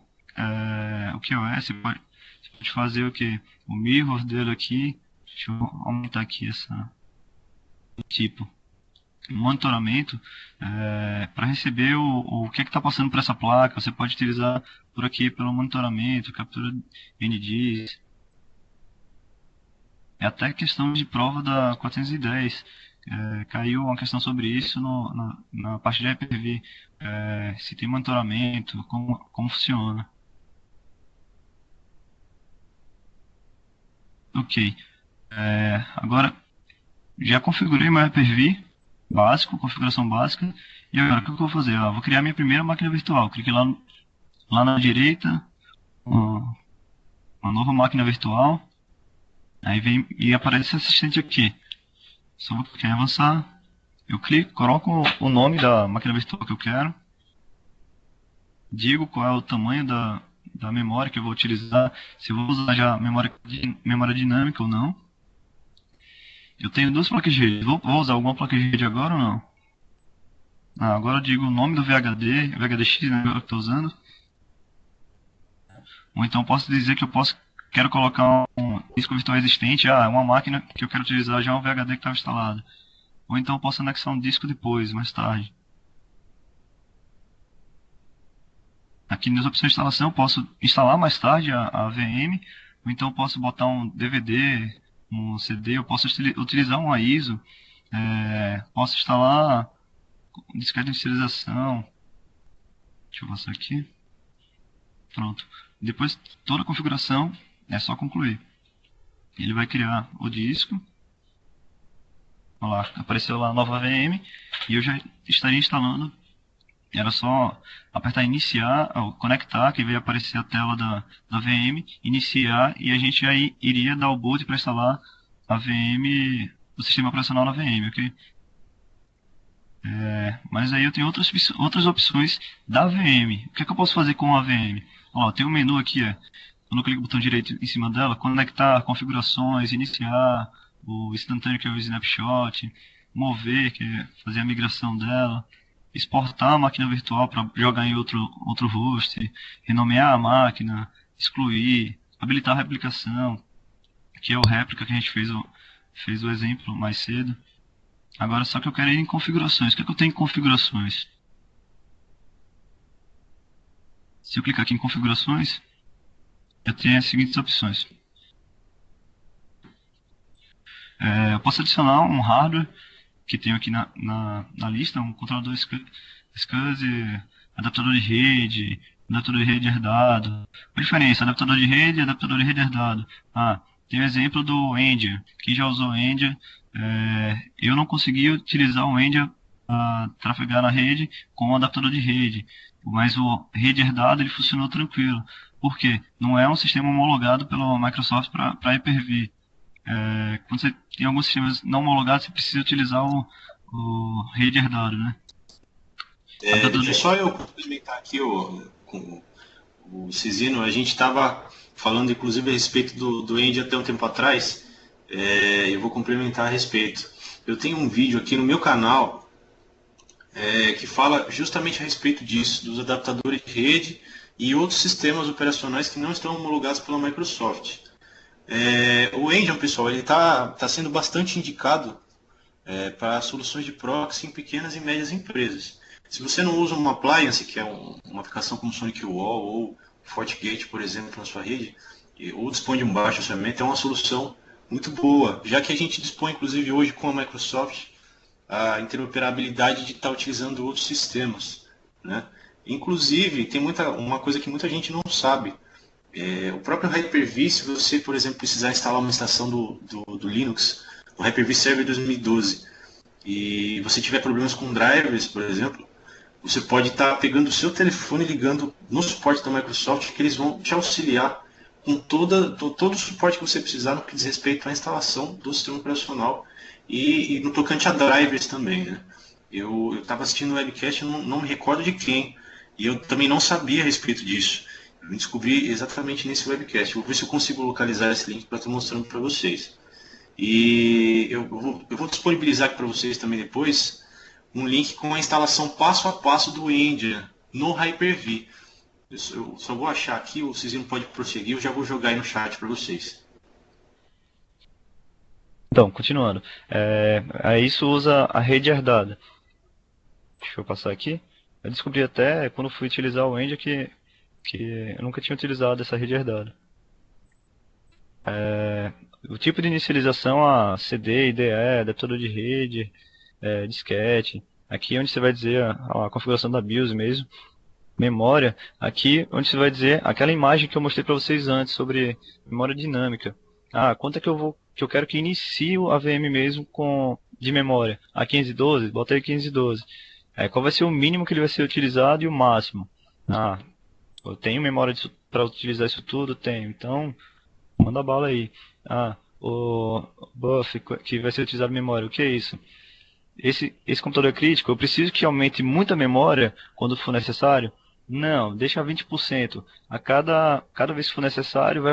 o QoS. Você pode fazer o que? O mirror dele aqui. Deixa eu aumentar aqui o tipo. Monitoramento para receber o que está passando por essa placa. Você pode utilizar por aqui pelo monitoramento, captura NDs. É até questão de prova da 410. Caiu uma questão sobre isso na parte de Hyper-V. Se tem monitoramento, como funciona. Ok. Agora, já configurei meu Hyper-V básico, configuração básica. E agora, o que eu vou fazer? Vou criar minha primeira máquina virtual. Clique lá na direita, uma nova máquina virtual. Aí vem e aparece esse assistente aqui. Só vou clicar em avançar. Eu clico, coloco o nome da máquina virtual que eu quero. Digo qual é o tamanho da memória que eu vou utilizar. Se eu vou usar já memória dinâmica ou não. Eu tenho duas placas de rede. Vou usar alguma placa de rede agora ou não? Agora eu digo o nome do VHDX, né, que eu estou usando. Ou então posso dizer que quero colocar um disco virtual existente, uma máquina que eu quero utilizar já é um VHD que estava instalado. Ou então posso anexar um disco depois, mais tarde. Aqui nas opções de instalação eu posso instalar mais tarde a VM, ou então posso botar um DVD, um CD, eu posso utilizar uma ISO, posso instalar um disquete de inicialização. Deixa eu passar aqui. Pronto. Depois toda a configuração é só concluir. Ele vai criar o disco. Olha lá, apareceu lá a nova VM e eu já estaria instalando. Era só apertar iniciar, conectar, que veio aparecer a tela da VM, iniciar e a gente aí iria dar o boot para instalar a VM, o sistema operacional na VM, ok? Mas aí eu tenho outras opções da VM. O que é que eu posso fazer com a VM? Ó, tem um menu aqui, quando eu clico no botão direito em cima dela, conectar, configurações, iniciar, o instantâneo que é o snapshot, mover, que é fazer a migração dela, exportar a máquina virtual para jogar em outro host, renomear a máquina, excluir, habilitar a replicação, que é o réplica que a gente fez o exemplo mais cedo. Agora só que eu quero ir em configurações. O que é que eu tenho em configurações? Se eu clicar aqui em configurações, eu tenho as seguintes opções. Eu posso adicionar um hardware que tenho aqui na lista, um controlador SCSI, adaptador de rede herdado. A diferença, adaptador de rede e adaptador de rede herdado. Tem o exemplo do Endia. Quem já usou Endia, eu não consegui utilizar o Endia para trafegar na rede com o adaptador de rede. Mas o rede herdado ele funcionou tranquilo. Por quê? Não é um sistema homologado pela Microsoft para Hyper-V. Quando você tem alguns sistemas não homologados, você precisa utilizar o rede herdado, né? Deixa só eu complementar aqui com o Cisino. A gente estava falando, inclusive, a respeito do Endia até um tempo atrás. Eu vou complementar a respeito. Eu tenho um vídeo aqui no meu canal que fala justamente a respeito disso, dos adaptadores de rede e outros sistemas operacionais que não estão homologados pela Microsoft. O Endian, pessoal, ele está sendo bastante indicado para soluções de proxy em pequenas e médias empresas. Se você não usa uma appliance, que é uma aplicação como SonicWall ou FortiGate, por exemplo, na sua rede, ou dispõe de um baixo orçamento, é uma solução muito boa, já que a gente dispõe, inclusive, hoje com a Microsoft, a interoperabilidade de estar utilizando outros sistemas, né? Inclusive, tem uma coisa que muita gente não sabe. O próprio Hyper-V, se você, por exemplo, precisar instalar uma instalação do Linux, o Hyper-V Server 2012, e você tiver problemas com drivers, por exemplo, você pode estar pegando o seu telefone e ligando no suporte da Microsoft, que eles vão te auxiliar com todo o suporte que você precisar no que diz respeito à instalação do sistema operacional e no tocante a drivers também, né? Eu estava assistindo o webcast, não me recordo de quem, e eu também não sabia a respeito disso. Eu descobri exatamente nesse webcast. Vou ver se eu consigo localizar esse link para estar mostrando para vocês. E eu vou disponibilizar aqui para vocês também depois um link com a instalação passo a passo do Endia no Hyper-V. Eu só vou achar aqui, o Cisino pode prosseguir, eu já vou jogar aí no chat para vocês. Então, continuando. Aí isso usa a rede herdada. Deixa eu passar aqui. Eu descobri até quando fui utilizar o Endia que eu nunca tinha utilizado essa rede herdada. o tipo de inicialização a CD, IDE, adaptador de rede, disquete. Aqui é onde você vai dizer a configuração da BIOS mesmo. Memória, aqui onde você vai dizer aquela imagem que eu mostrei para vocês antes sobre memória dinâmica. Quanto é que eu quero que inicie a VM mesmo de memória? 512, bota aí 512. Qual vai ser o mínimo que ele vai ser utilizado e o máximo? Eu tenho memória para utilizar isso tudo? Tenho. Então, manda bala aí. O buff que vai ser utilizado memória, o que é isso? Esse computador é crítico, eu preciso que aumente muita memória quando for necessário? Não, deixa 20%. Cada vez que for necessário,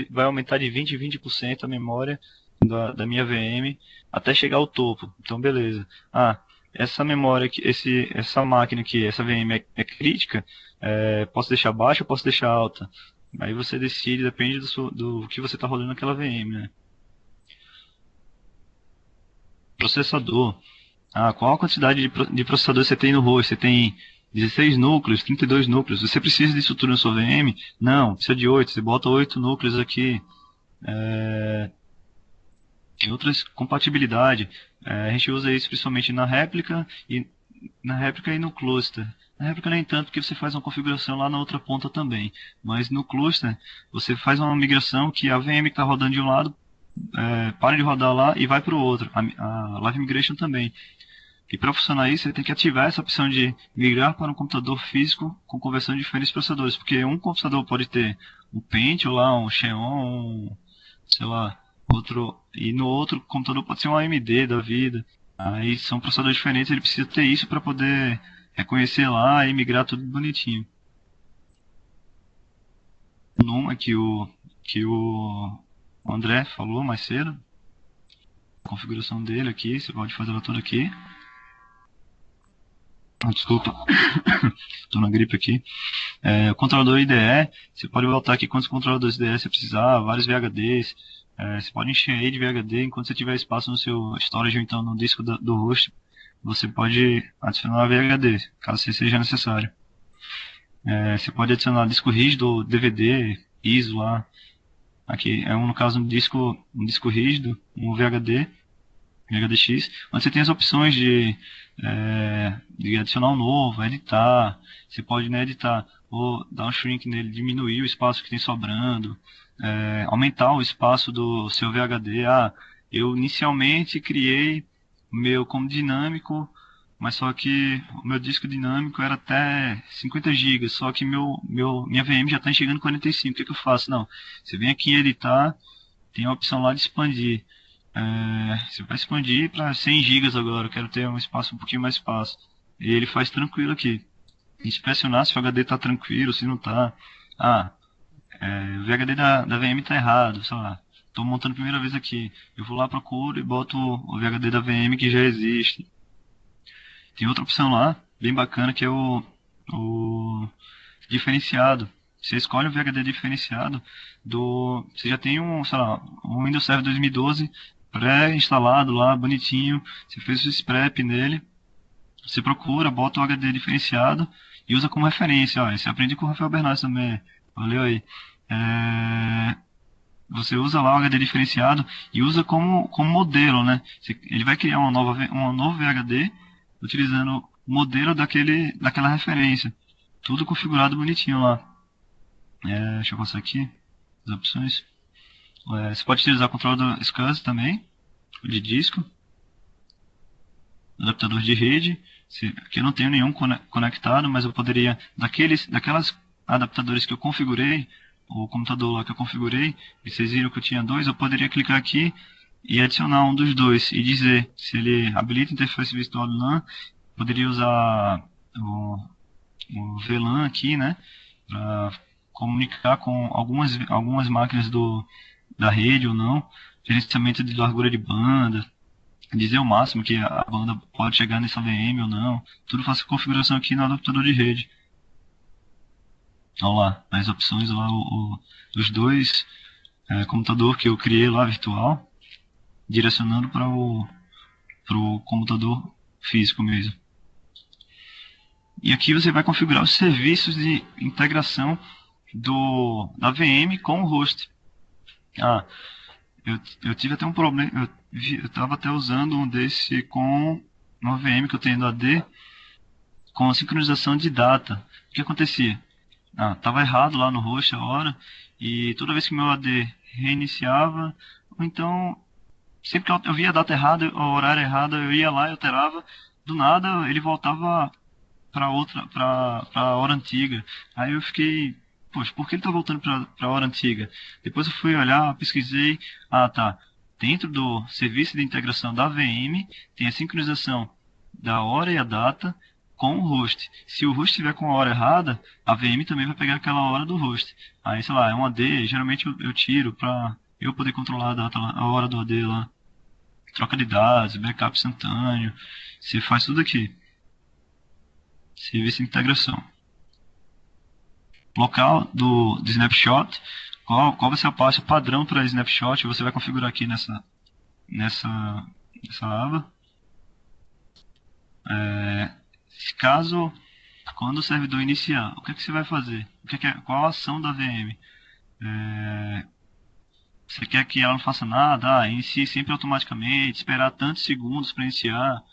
vai aumentar de 20% em 20% a memória da minha VM até chegar ao topo. Então, beleza. Essa memória, essa máquina aqui, essa VM é crítica, posso deixar baixa ou posso deixar alta? Aí você decide, depende do que você está rodando naquela VM, né? Processador. Qual a quantidade de processador você tem no host? Você tem 16 núcleos, 32 núcleos. Você precisa disso tudo na sua VM? Não, precisa de 8. Você bota 8 núcleos aqui. Tem outras compatibilidades. A gente usa isso principalmente na réplica e no cluster. Na réplica nem tanto, porque você faz uma configuração lá na outra ponta também. Mas no cluster, você faz uma migração que a VM que está rodando de um lado para de rodar lá e vai para o outro. A Live Migration também. E para funcionar isso, você tem que ativar essa opção de migrar para um computador físico com conversão de diferentes processadores. Porque um computador pode ter um Pentium lá, um Xeon, sei lá, outro. E no outro computador pode ser um AMD da vida. Aí são processadores diferentes, ele precisa ter isso para poder reconhecer lá e migrar tudo bonitinho. Numa que o André falou mais cedo. A configuração dele aqui, você pode fazer ela toda aqui. Desculpa, estou na gripe aqui. O controlador IDE, você pode botar aqui quantos controladores IDE você precisar, vários VHDs. Você pode encher aí de VHD enquanto você tiver espaço no seu storage ou então no disco do host. Você pode adicionar VHD, caso seja necessário. Você pode adicionar disco rígido, DVD, ISO lá. Aqui é no caso um disco rígido, um VHD, VHDX, onde você tem as opções de adicionar um novo, editar. Você pode editar ou dar um shrink nele, diminuir o espaço que tem sobrando, aumentar o espaço do seu VHD. Eu inicialmente criei o meu como dinâmico, mas só que o meu disco dinâmico era até 50 GB, só que minha VM já está chegando 45. O que eu faço? Não, você vem aqui em editar, tem a opção lá de expandir. Você vai expandir para 100 GB agora, eu quero ter um espaço um pouquinho mais espaço. E ele faz tranquilo aqui. Inspecionar se o HD está tranquilo, se não está. O VHD da VM está errado, sei lá. Estou montando a primeira vez aqui. Eu vou lá, procuro e boto o VHD da VM que já existe. Tem outra opção lá, bem bacana, que é o diferenciado. Você escolhe o VHD diferenciado você já tem um Windows Server 2012 pré-instalado lá, bonitinho. Você fez o scrap nele. Você procura, bota o HD diferenciado e usa como referência. Você aprende com o Rafael Bernardes também. Valeu aí. Você usa lá o HD diferenciado e usa como modelo, né? Ele vai criar um novo VHD utilizando o modelo daquela referência. Tudo configurado bonitinho lá. Deixa eu passar aqui as opções. Você pode utilizar o controlador SCSI também, de disco, adaptador de rede. Aqui eu não tenho nenhum conectado, mas eu poderia, daquelas adaptadores que eu configurei, o computador lá que eu configurei, e vocês viram que eu tinha dois, eu poderia clicar aqui e adicionar um dos dois e dizer se ele habilita interface virtual do LAN. Poderia usar o VLAN aqui, né, para comunicar com algumas máquinas da rede ou não, gerenciamento de largura de banda, dizer o máximo que a banda pode chegar nessa VM ou não. Tudo faço configuração aqui no adaptador de rede. Olha lá, as opções lá, os dois computador que eu criei lá virtual, direcionando para o computador físico mesmo. E aqui você vai configurar os serviços de integração da VM com o host. Eu tive até um problema, eu tava até usando um desse com uma VM que eu tenho no AD, com a sincronização de data. O que acontecia? Tava errado lá no host a hora, e toda vez que meu AD reiniciava, ou então, sempre que eu via a data errada, o horário errado, eu ia lá e alterava, do nada ele voltava para hora antiga. Aí eu fiquei, poxa, por que ele tá voltando para hora antiga? Depois eu fui olhar, pesquisei, tá. Dentro do serviço de integração da VM tem a sincronização da hora e a data com o host. Se o host estiver com a hora errada, a VM também vai pegar aquela hora do host. Aí, sei lá, é um AD, geralmente eu tiro para eu poder controlar a data, a hora do AD lá. Troca de dados, backup instantâneo, você faz tudo aqui. Serviço de integração. Local do snapshot. Qual vai ser a pasta padrão para snapshot? Você vai configurar aqui nessa aba. Caso, quando o servidor iniciar, o que você vai fazer? Qual a ação da VM? Você quer que ela não faça nada? Inicie sempre automaticamente, esperar tantos segundos para iniciar.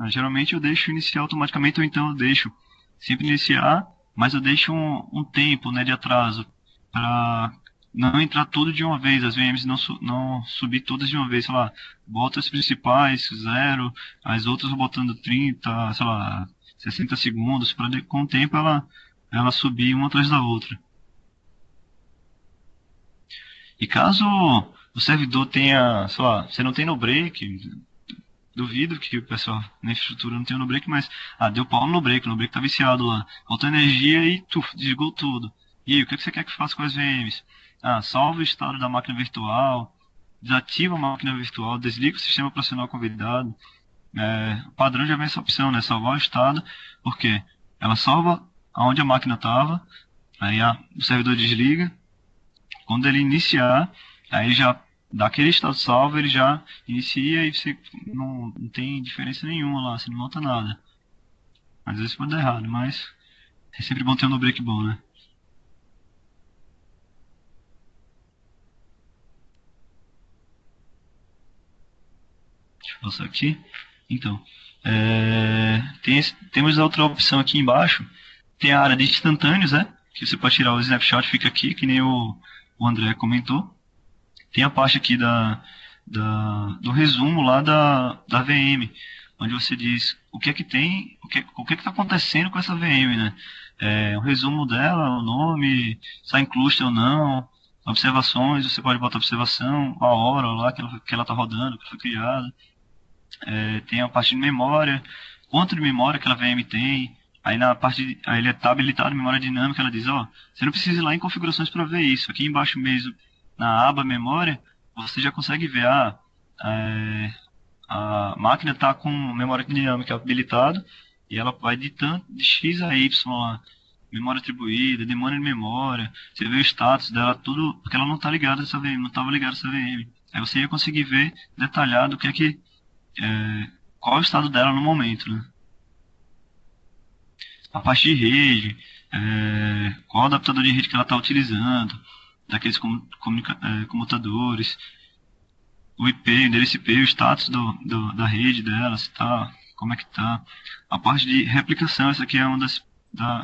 Geralmente eu deixo iniciar automaticamente, ou então eu deixo sempre iniciar, mas eu deixo um tempo, né, de atraso para não entrar tudo de uma vez, as VMs não subir todas de uma vez, sei lá, bota as principais, 0, as outras vou botando 30, sei lá, 60 segundos, para com o tempo ela subir uma atrás da outra. E caso o servidor tenha, sei lá, você não tem no break, duvido que o pessoal na infraestrutura não tenha no break, mas deu pau no break tá viciado lá, faltou energia e desligou tudo. E aí, o que você quer que faça com as VMs? Salva o estado da máquina virtual, desativa a máquina virtual, desliga o sistema operacional convidado. O padrão já vem essa opção, né? Salvar o estado, porque ela salva aonde a máquina estava, aí o servidor desliga. Quando ele iniciar, aí já daquele estado salvo, ele já inicia e você não tem diferença nenhuma lá, você não nota nada. Às vezes pode dar errado, mas é sempre bom ter um no break bom, né? Deixa eu passar aqui. Então, temos a outra opção aqui embaixo. Tem a área de instantâneos, né? Que você pode tirar o snapshot, fica aqui, que nem o André comentou. Tem a parte aqui do resumo lá da VM, onde você diz o que é que tem, o que está acontecendo com essa VM, né? O resumo dela, o nome, se está em cluster ou não, observações, você pode botar observação, a hora lá que ela está rodando, que foi criada. Tem a parte de memória, quanto de memória aquela VM tem. Aí aí ele está habilitado em memória dinâmica, ela diz, você não precisa ir lá em configurações para ver isso. Aqui embaixo mesmo, na aba memória, você já consegue ver a máquina está com memória dinâmica habilitada e ela vai de X a Y lá. Memória atribuída, demanda de memória, você vê o status dela, tudo, porque ela não está ligada a essa VM, não estava ligada a essa VM. Aí você ia conseguir ver detalhado o que é que qual é o estado dela no momento, né? A parte de rede, qual adaptador de rede que ela está utilizando, daqueles comutadores, o IP, o endereço IP, o status da rede dela, se tá, como é que tá. A parte de replicação, essa aqui é uma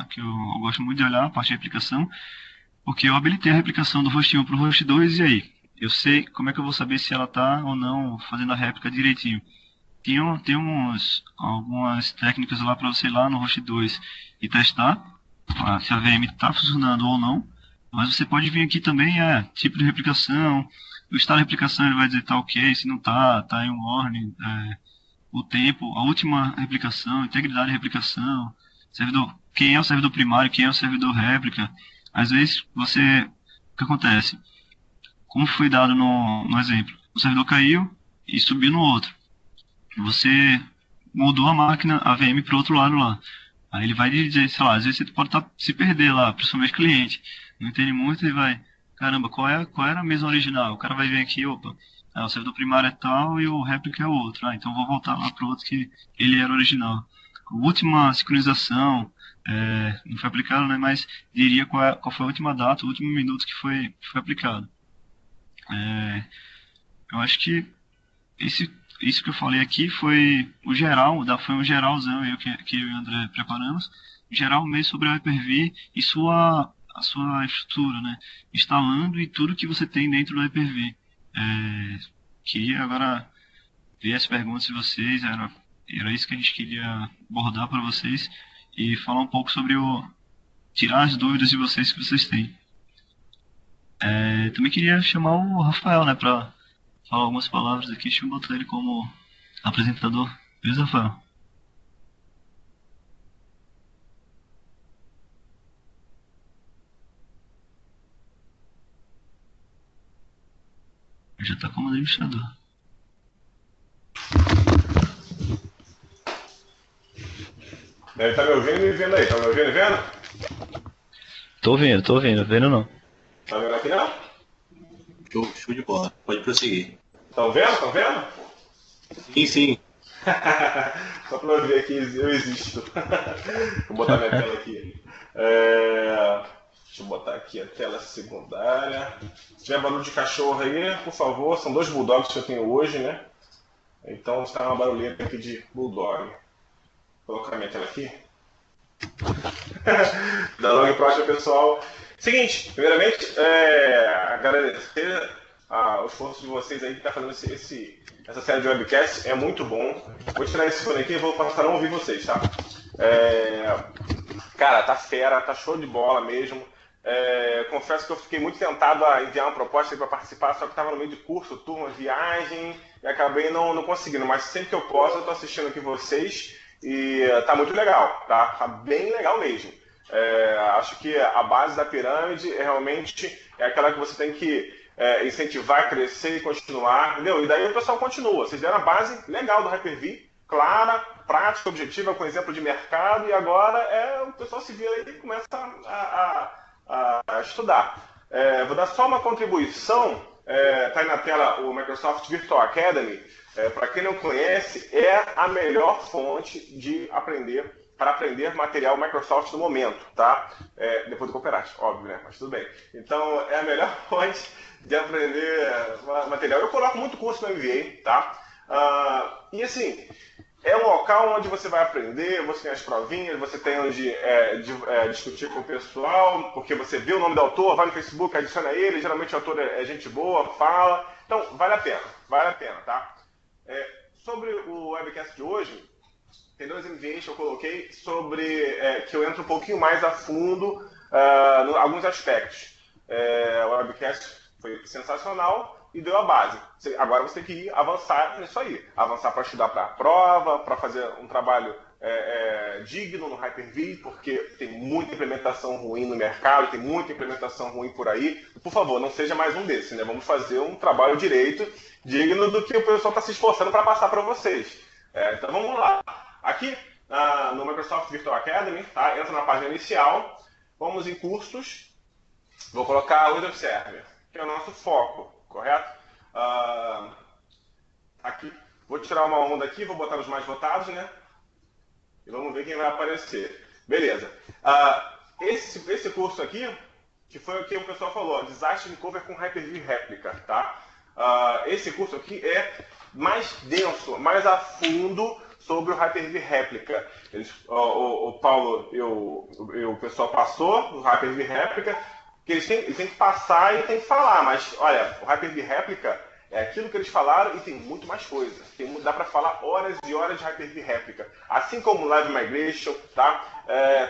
que eu gosto muito de olhar, a parte de replicação, porque eu habilitei a replicação do host 1 para o host 2 e aí, eu sei como é que eu vou saber se ela está ou não fazendo a réplica direitinho. Tem algumas técnicas lá para você ir lá no host 2 e testar se a VM está funcionando ou não. Mas você pode vir aqui também, tipo de replicação, o estado de replicação ele vai dizer tá ok, se não tá em um warning, o tempo, a última replicação, integridade de replicação, servidor, quem é o servidor primário, quem é o servidor réplica. Às vezes o que acontece? Como foi dado no exemplo, o servidor caiu e subiu no outro. Você mudou a máquina, a VM para o outro lado lá. Aí ele vai dizer, sei lá, às vezes você pode se perder lá, principalmente cliente. Não entende muito e vai, caramba, qual era a mesma original? O cara vai vir aqui, opa, o servidor primário é tal e o réplica é o outro. Então vou voltar lá para o outro que ele era original. A última sincronização, não foi aplicada, né, mas diria qual foi a última data, o último minuto que foi aplicado. eu acho que isso que eu falei aqui foi o geral, foi um geralzão que eu e o André preparamos, geral mesmo sobre a Hyper-V e a sua estrutura, né? Instalando e tudo que você tem dentro do Hyper-V. Queria agora ver as perguntas de vocês, era isso que a gente queria abordar para vocês e falar um pouco sobre tirar as dúvidas de vocês que vocês têm. Também queria chamar o Rafael, né, para falar algumas palavras aqui. Deixa eu botar ele como apresentador. Beleza, Rafael? Ele já está como administrador. Deve estar me ouvindo e vendo aí. Tá me ouvindo e vendo? Tô ouvindo, vendo não. Tá vendo aqui não? Show de bola. Pode prosseguir. Estão vendo? Estão vendo? Sim, sim. Só para eu ver aqui, eu existo. Vou botar minha tela aqui. Deixa eu botar aqui a tela secundária. Se tiver barulho de cachorro aí, por favor, são 2 bulldogs que eu tenho hoje, né? Então está uma barulheta aqui de bulldog. Vou colocar minha tela aqui. Dá logo próximo, pessoal. Seguinte, primeiramente, agradecer o esforço de vocês aí que está fazendo essa série de webcasts, é muito bom. Vou tirar esse fone aqui e vou passar a não ouvir vocês, tá? Cara, tá fera, tá show de bola mesmo. Confesso que eu fiquei muito tentado a enviar uma proposta para participar, só que estava no meio de curso, turma, viagem, e acabei não conseguindo. Mas sempre que eu posso, eu estou assistindo aqui vocês e tá muito legal, tá bem legal mesmo. Acho que a base da pirâmide realmente é aquela que você tem que incentivar, crescer e continuar, entendeu? E daí o pessoal continua. Vocês deram a base legal do Hyper-V, clara, prática, objetiva, com exemplo de mercado, e agora o pessoal se vira aí e começa a estudar. Vou dar só uma contribuição, tá aí na tela o Microsoft Virtual Academy. Para quem não conhece, é a melhor fonte para aprender material Microsoft no momento, tá? Depois do Copyright, óbvio, né? Mas tudo bem. Então, é a melhor fonte de aprender material. Eu coloco muito curso no MBA, tá? E assim, é um local onde você vai aprender, você tem as provinhas, você tem onde discutir com o pessoal, porque você vê o nome do autor, vai no Facebook, adiciona ele, geralmente o autor é gente boa, fala. Então, vale a pena, tá? Sobre o webcast de hoje, tem 2 MVAs que eu coloquei sobre que eu entro um pouquinho mais a fundo em alguns aspectos. O webcast foi sensacional e deu a base. Agora você tem que ir avançar nisso aí. Avançar para estudar para a prova, para fazer um trabalho digno no Hyper-V, porque tem muita implementação ruim no mercado, tem muita implementação ruim por aí. Por favor, não seja mais um desses, né? Vamos fazer um trabalho direito, digno do que o pessoal está se esforçando para passar para vocês. Então vamos lá. Aqui no Microsoft Virtual Academy, tá? Entra na página inicial, vamos em cursos, vou colocar o Windows Server, que é o nosso foco, correto? Aqui, vou tirar uma onda aqui, vou botar os mais votados, né? E vamos ver quem vai aparecer. Beleza. Esse curso aqui, que foi o que o pessoal falou, Disaster Recovery com Hyper-V Réplica, tá? Esse curso aqui é mais denso, mais a fundo sobre o Hyper-V Réplica. O Paulo e o pessoal passou o Hyper-V Réplica, que eles têm que passar e têm que falar, mas olha, o Hyper-V Réplica é aquilo que eles falaram e tem muito mais coisa. Dá para falar horas e horas de Hyper-V Réplica. Assim como Live Migration, tá?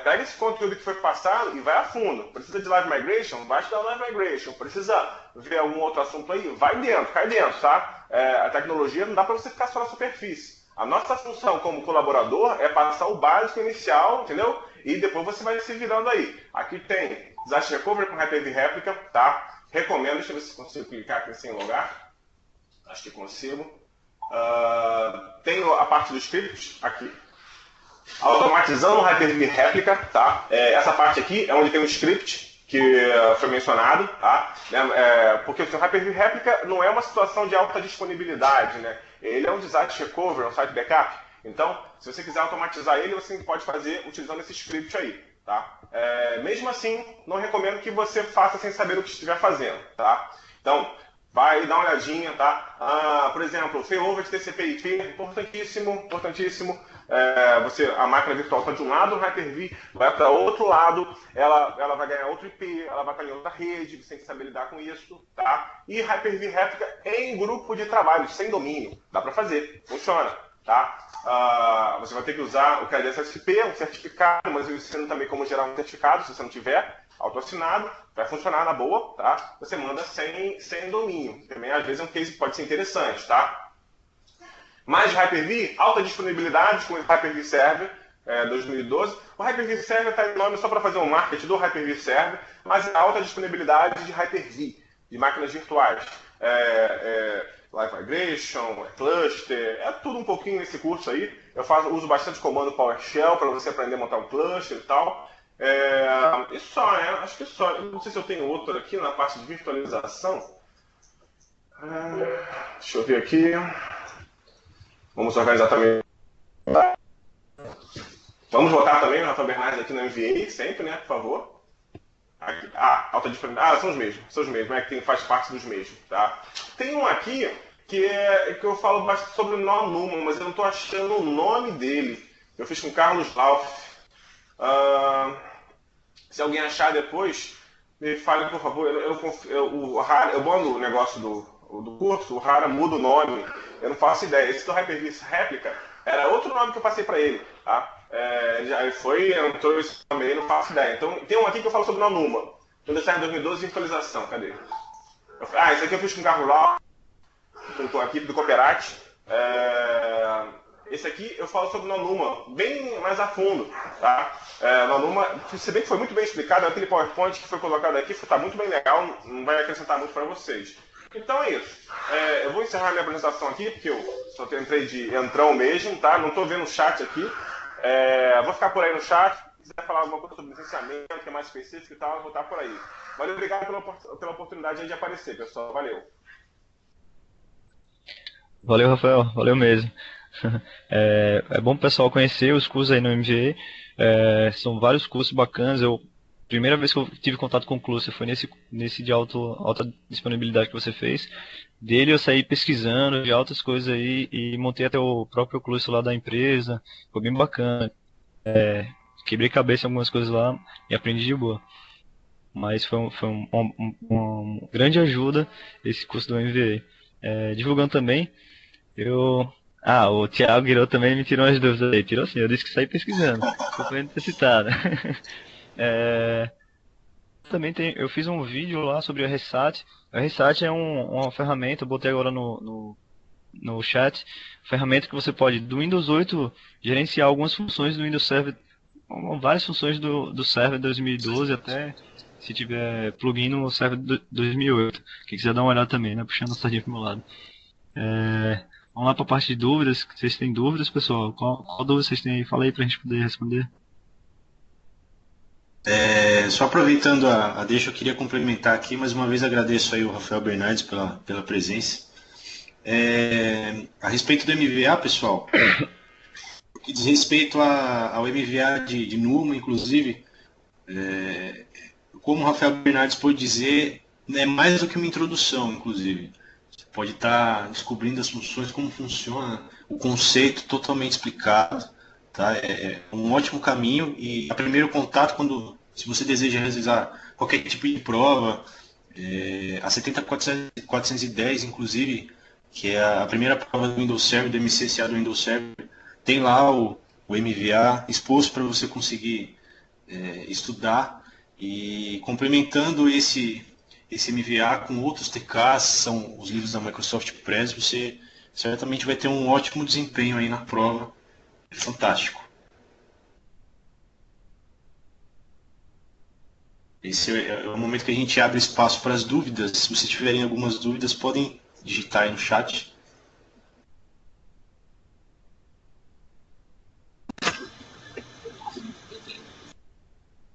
Pega esse conteúdo que foi passado e vai a fundo. Precisa de Live Migration? Vai estudar Live Migration. Precisa ver algum outro assunto aí? Vai dentro, cai dentro, tá? A tecnologia não dá para você ficar só na superfície. A nossa função como colaborador é passar o básico inicial, entendeu? E depois você vai se virando aí. Aqui tem Disaster Recovery com Hyper-V Réplica, tá? Recomendo, deixa eu ver se consigo clicar aqui sem logar. Acho que consigo. Tem a parte do script aqui. Automatizando o Hyper-V Réplica, tá? Essa parte aqui é onde tem um script que foi mencionado, tá? Porque o Hyper-V Réplica não é uma situação de alta disponibilidade, né? Ele é um disaster recovery, um site backup. Então, se você quiser automatizar ele, você pode fazer utilizando esse script aí, tá? Mesmo assim, não recomendo que você faça sem saber o que estiver fazendo, tá? Então, vai dar uma olhadinha, tá? Por exemplo, failover de TCP/IP, importantíssimo, importantíssimo. A máquina virtual está de um lado, o Hyper-V vai para outro lado, ela vai ganhar outro IP, ela vai para outra rede, você tem que saber lidar com isso, tá? E Hyper-V réplica em grupo de trabalho, sem domínio, dá para fazer, funciona, tá? Você vai ter que usar o KDSSP, um certificado, mas eu ensino também como gerar um certificado, se você não tiver, autoassinado, vai funcionar na boa, tá? Você manda sem domínio, também às vezes é um case que pode ser interessante, tá? Mais de Hyper-V, alta disponibilidade com o Hyper-V Server 2012. O Hyper-V Server está em nome só para fazer um marketing do Hyper-V Server, mas é alta disponibilidade de Hyper-V, de máquinas virtuais. Live Migration, cluster, é tudo um pouquinho nesse curso aí. Eu uso bastante comando PowerShell para você aprender a montar um cluster e tal. E só, né? Acho que só. Eu não sei se eu tenho outro aqui na parte de virtualização. Deixa eu ver aqui. Vamos organizar também. Vamos votar também o Rafael Bernardes aqui no MVA, sempre, né? Por favor. Aqui. Alta diferença. São os mesmos, né? Que faz parte dos mesmos, tá? Tem um aqui que eu falo bastante sobre o nó Numa, mas eu não estou achando o nome dele. Eu fiz com o Carlos Lauf. Se alguém achar depois, me fale, por favor. Eu mando o negócio do curso, o Rara muda o nome. Eu não faço ideia. Esse do Hyper-V réplica era outro nome que eu passei para ele, tá? Entrou esse nome aí, não faço ideia. Então, tem um aqui que eu falo sobre o Numa. Quando está em 2012, virtualização, cadê? Esse aqui eu fiz com o Carlos Lauf, com a equipe do Cooperate. Esse aqui eu falo sobre o Numa, bem mais a fundo, tá? Numa, se bem que foi muito bem explicado, aquele PowerPoint que foi colocado aqui está muito bem legal, não vai acrescentar muito para vocês. Então é isso. Eu vou encerrar minha apresentação aqui, porque eu só entrei de entrão mesmo, tá? Não estou vendo o chat aqui. Vou ficar por aí no chat. Se quiser falar alguma coisa sobre licenciamento, que é mais específico e tal, eu vou estar por aí. Valeu, obrigado pela oportunidade de aparecer, pessoal. Valeu. Valeu, Rafael. Valeu mesmo. É bom o pessoal conhecer os cursos aí no MVA. São vários cursos bacanas. Primeira vez que eu tive contato com o cluster foi nesse de alta disponibilidade que você fez. Dele eu saí pesquisando de altas coisas aí e montei até o próprio cluster lá da empresa. Foi bem bacana. Quebrei cabeça em algumas coisas lá e aprendi de boa. Mas foi uma grande ajuda esse curso do MVA. Divulgando também, o Thiago Guirou também me tirou umas dúvidas aí. Tirou sim, eu disse que saí pesquisando. Tô podendo ter citado. Também eu fiz um vídeo lá sobre o Resat. O Resat é uma ferramenta, eu botei agora no chat, ferramenta que você pode, do Windows 8, gerenciar algumas funções do Windows Server, várias funções do Server 2012 até, se tiver plugin no Server 2008. Quem quiser dar uma olhada também, né, puxando a sardinha pro meu lado. Vamos lá para a parte de dúvidas. Vocês têm dúvidas, pessoal? Qual dúvida vocês têm aí? Fala aí para a gente poder responder. Só aproveitando a deixa, eu queria complementar aqui, mais uma vez agradeço aí o Rafael Bernardes pela presença. A respeito do MVA, pessoal, que diz respeito ao MVA de Numa, inclusive, como o Rafael Bernardes pôde dizer, é mais do que uma introdução, inclusive. Você pode estar descobrindo as funções, como funciona, o conceito totalmente explicado. Tá? É um ótimo caminho e a primeiro contato, se você deseja realizar qualquer tipo de prova, a 70410, inclusive, que é a primeira prova do Windows Server, do MCCA do Windows Server, tem lá o MVA exposto para você conseguir estudar, e complementando esse MVA com outros TKs, são os livros da Microsoft Press, você certamente vai ter um ótimo desempenho aí na prova. Fantástico. Esse é o momento que a gente abre espaço para as dúvidas. Se vocês tiverem algumas dúvidas, podem digitar aí no chat.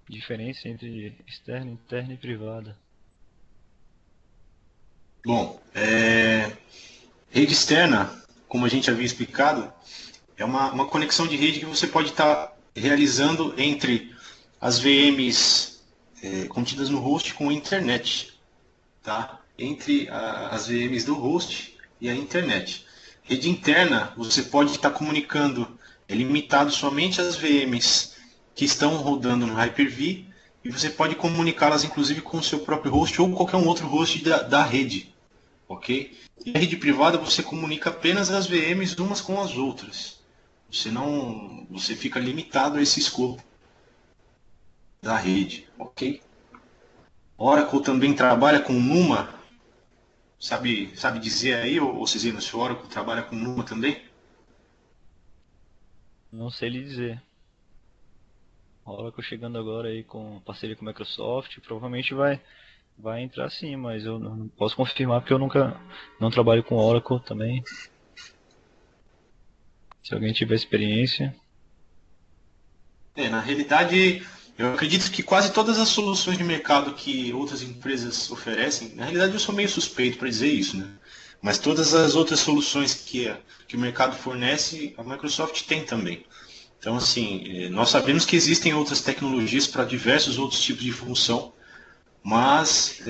Diferença entre externa, interna e privada. Bom, rede externa, como a gente havia explicado, é uma conexão de rede que você pode estar realizando entre as VMs contidas no host com a internet. Tá? entre as VMs do host e a internet. Rede interna, você pode estar comunicando, é limitado somente às VMs que estão rodando no Hyper-V, e você pode comunicá-las inclusive com o seu próprio host ou qualquer um outro host da rede, ok? E a rede privada você comunica apenas as VMs umas com as outras. Você fica limitado a esse escopo da rede, ok? Oracle também trabalha com NUMA. Sabe dizer aí, ou Cisino, se o Oracle trabalha com NUMA também? Não sei lhe dizer. A Oracle chegando agora aí com parceria com a Microsoft, provavelmente vai entrar sim, mas eu não posso confirmar porque eu nunca não trabalho com Oracle também. Se alguém tiver experiência. Na realidade, eu acredito que quase todas as soluções de mercado que outras empresas oferecem, na realidade eu sou meio suspeito para dizer isso, né? Mas todas as outras soluções que o mercado fornece, a Microsoft tem também. Então, assim, nós sabemos que existem outras tecnologias para diversos outros tipos de função, mas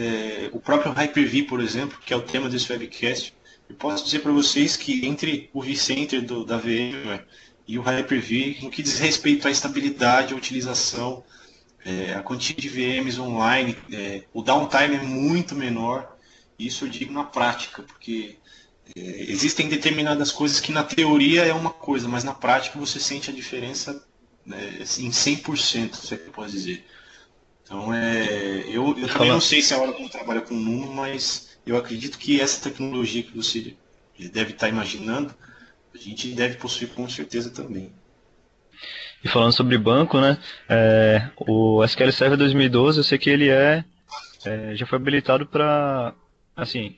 o próprio Hyper-V, por exemplo, que é o tema desse webcast, eu posso dizer para vocês que entre o vCenter da VMware e o Hyper-V, no que diz respeito à estabilidade, à utilização, a quantidade de VMs online, o downtime é muito menor. Isso eu digo na prática, porque existem determinadas coisas que na teoria é uma coisa, mas na prática você sente a diferença, né, em 100%, se é que eu posso dizer. Então, eu também não Fala, sei se a Oracle trabalha com número, mas eu acredito que essa tecnologia que você deve estar imaginando, a gente deve possuir com certeza também. e falando sobre banco, né? O SQL Server 2012, eu sei que ele já foi habilitado para, assim,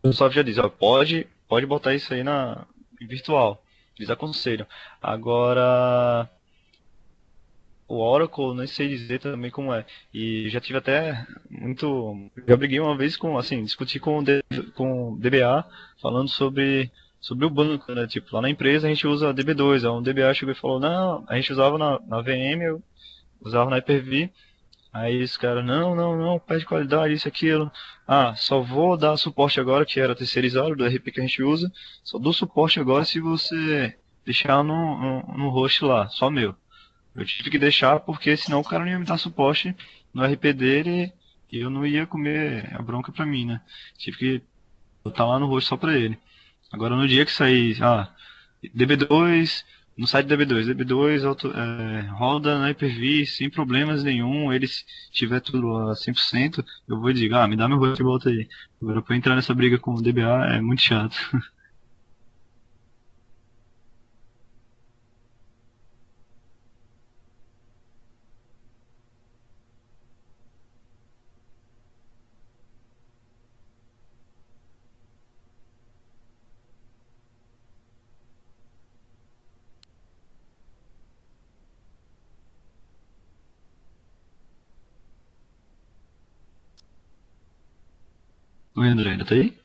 o Microsoft já diz, ó, pode botar isso aí na em virtual. Eles aconselham. Agora, o Oracle, não sei dizer também como é. E já tive até muito. Já briguei uma vez com, assim, discuti com o DBA falando sobre o banco, né? Tipo, lá na empresa a gente usa DB2. Aí um DBA chegou e falou: não, a gente usava na VM, eu usava na Hyper-V. Aí os caras: não, perde qualidade, isso, aquilo. Ah, só vou dar suporte agora, que era terceirizado do RP que a gente usa. Só dou suporte agora se você deixar no host lá, só meu. Eu tive que deixar porque senão o cara não ia me dar suporte no RP dele e eu não ia comer a bronca pra mim, né? Tive que botar lá no rosto só pra ele. Agora no dia que sair, DB2, no site DB2 roda na Hyper-V sem problemas nenhum, ele se tiver tudo a 100%, eu vou dizer, me dá meu rosto e volta aí. Agora pra entrar nessa briga com o DBA é muito chato. Oi, André, ainda tá aí?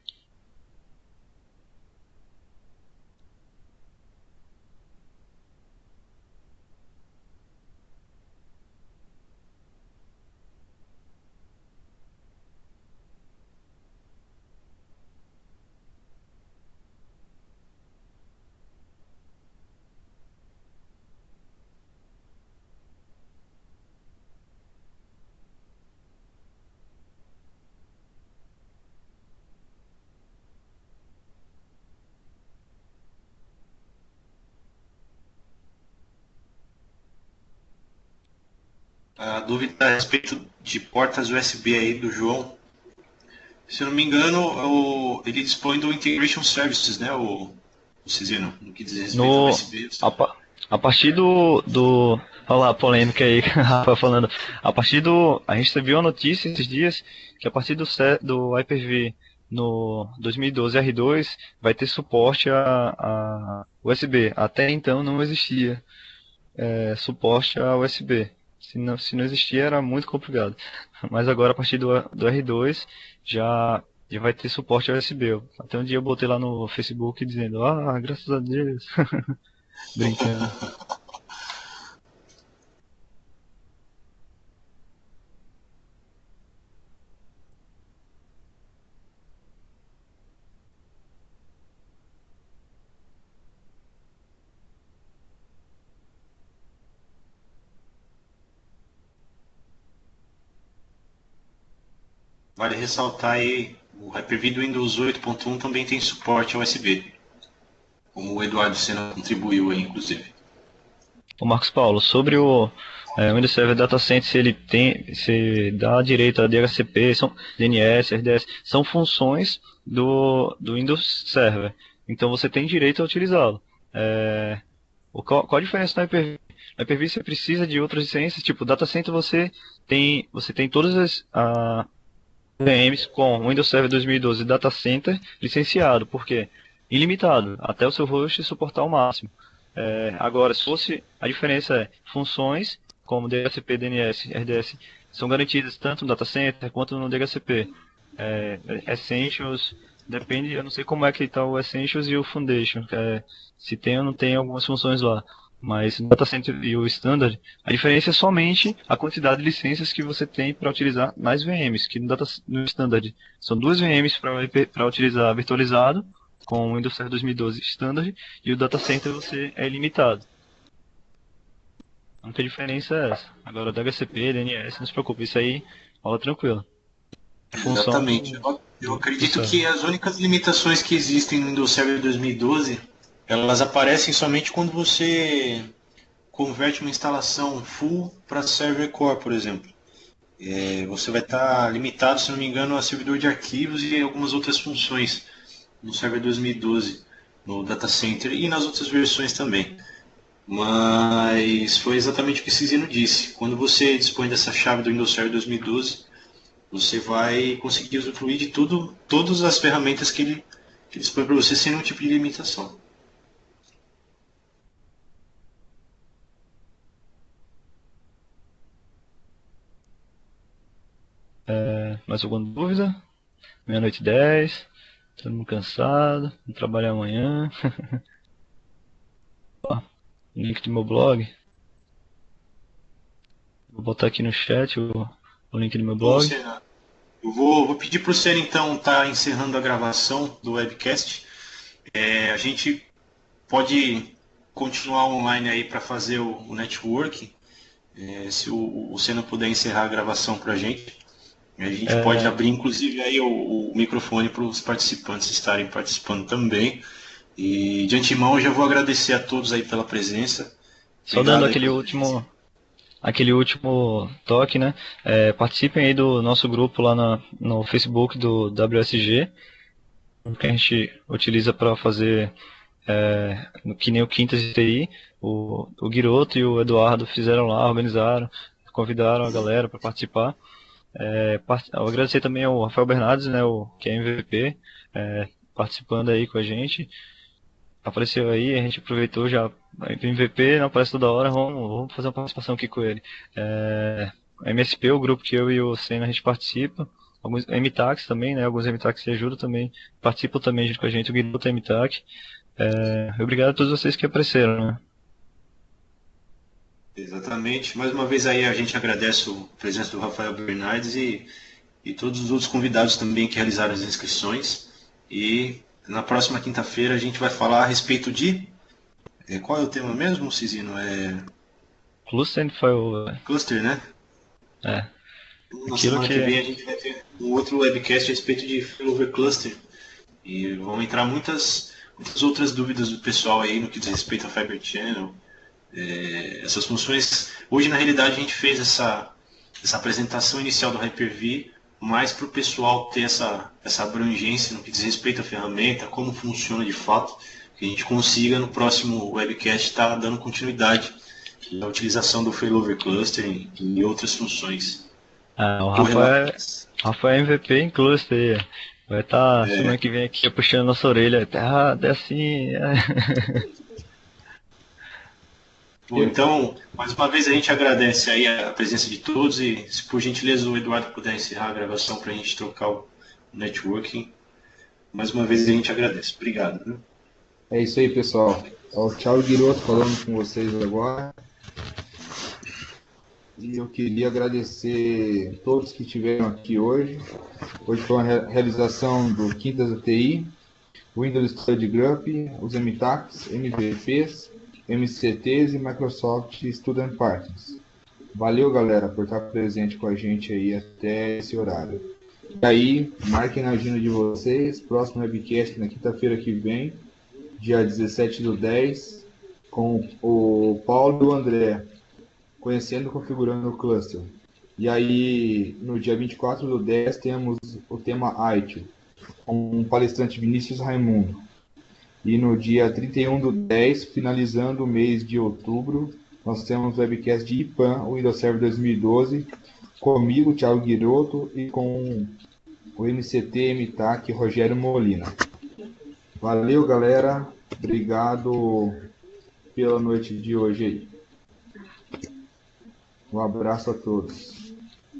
A dúvida a respeito de portas USB aí do João, se eu não me engano, ele dispõe do Integration Services, né, o Cisino, no que diz respeito ao No, USB. a, pa- a partir olha lá a polêmica aí, Rafa falando. A partir a gente viu a notícia esses dias que a partir do Hyper-V no 2012 R2 vai ter suporte a USB. Até então não existia suporte a USB. Se não existia era muito complicado. Mas agora a partir do R2 já vai ter suporte a USB. Até um dia eu botei lá no Facebook dizendo, graças a Deus. Brincando. vale ressaltar aí, o Hyper-V do Windows 8.1 também tem suporte a USB, como o Eduardo Sena contribuiu aí, inclusive. O Marcos Paulo, sobre o Windows Server Data Center, se dá direito a DHCP, DNS, RDS, são funções do Windows Server. Então você tem direito a utilizá-lo. Qual a diferença no Hyper-V? No Hyper-V você precisa de outras licenças, tipo Data Center você tem todas as VMs com Windows Server 2012 Data Center licenciado, por quê? Ilimitado, até o seu host suportar o máximo. Agora, se fosse, a diferença é funções como DHCP, DNS, RDS são garantidas tanto no Data Center quanto no DHCP. Essentials, depende, eu não sei como é que está o Essentials e o Foundation, se tem ou não tem algumas funções lá. Mas no Data Center e o Standard, a diferença é somente a quantidade de licenças que você tem para utilizar nas VMs, que no Standard são 2 VMs para utilizar virtualizado, com o Windows Server 2012 Standard, e o Data Center você é limitado. A única diferença é essa. Agora o DHCP, DNS, não se preocupe, isso aí rola tranquilo. Exatamente. Eu acredito que as únicas limitações que existem no Windows Server 2012, elas aparecem somente quando você converte uma instalação full para Server Core, por exemplo. Você vai estar limitado, se não me engano, a servidor de arquivos e algumas outras funções no Server 2012, no Data Center e nas outras versões também. Mas foi exatamente o que o Cisino disse. Quando você dispõe dessa chave do Windows Server 2012, você vai conseguir usufruir de todas as ferramentas que ele dispõe para você sem nenhum tipo de limitação. Mais alguma dúvida? Meia-noite 10, todo mundo cansado, vou trabalhar amanhã. Link do meu blog. Vou botar aqui no chat o link do meu blog. Eu vou pedir para o Senna, então, estar encerrando a gravação do webcast. A gente pode continuar online aí para fazer o network. Se o Senna puder encerrar a gravação para a gente pode abrir, inclusive, aí o microfone para os participantes estarem participando também. E de antemão eu já vou agradecer a todos aí pela presença. Só dando aquele último toque, né? Participem aí do nosso grupo lá no Facebook do WSG, que a gente utiliza para fazer, que nem o Quintas de TI, o Guiroto e o Eduardo fizeram lá, organizaram, convidaram a galera para participar. Eu agradecer também ao Rafael Bernardes, né, que é MVP, participando aí com a gente. Apareceu aí, a gente aproveitou já. MVP não aparece toda hora, vamos fazer uma participação aqui com ele. MSP, o grupo que eu e o Senna a gente participa. Alguns MTACs também, né? Alguns MTACs que ajudam também, participam também junto com a gente, o Guido é MTAC. Obrigado a todos vocês que apareceram, né? Exatamente. Mais uma vez aí a gente agradece a presença do Rafael Bernardes e todos os outros convidados também que realizaram as inscrições. E na próxima quinta-feira a gente vai falar a respeito de... qual é o tema mesmo, Cisino? Cluster, né? Na semana que vem a gente vai ter um outro webcast a respeito de Failover Cluster. E vão entrar muitas outras dúvidas do pessoal aí no que diz respeito a Fiber Channel. Essas funções... Hoje, na realidade, a gente fez essa apresentação inicial do Hyper-V mais para o pessoal ter essa abrangência no que diz respeito à ferramenta, como funciona de fato, que a gente consiga no próximo webcast estar dando continuidade à utilização do Failover Cluster e outras funções. O Rafael é MVP em Cluster. Vai estar semana que vem aqui puxando nossa orelha. Assim. Bom, então, mais uma vez a gente agradece aí a presença de todos e, se por gentileza o Eduardo puder encerrar a gravação para a gente trocar o networking, mais uma vez a gente agradece. Obrigado. Né? É isso aí, pessoal. O Thiago Guiroto falando com vocês agora. E eu queria agradecer a todos que estiveram aqui hoje. Hoje foi uma realização do Quintas da TI, Windows Study Group, os MTACs, MVPs, MCTs e Microsoft Student Partners. Valeu, galera, por estar presente com a gente aí até esse horário. E aí, marquem na agenda de vocês, próximo webcast na quinta-feira que vem, dia 17/10, com o Paulo e o André, conhecendo e configurando o cluster. E aí, no dia 24/10, temos o tema ITIL, com o palestrante Vinícius Raimundo. E no dia 31/10, finalizando o mês de outubro, nós temos o webcast de IPAM, o Windows Server 2012, comigo, Thiago Guiroto, e com o MCT, MTAC, Rogério Molina. Valeu, galera. Obrigado pela noite de hoje aí. Um abraço a todos.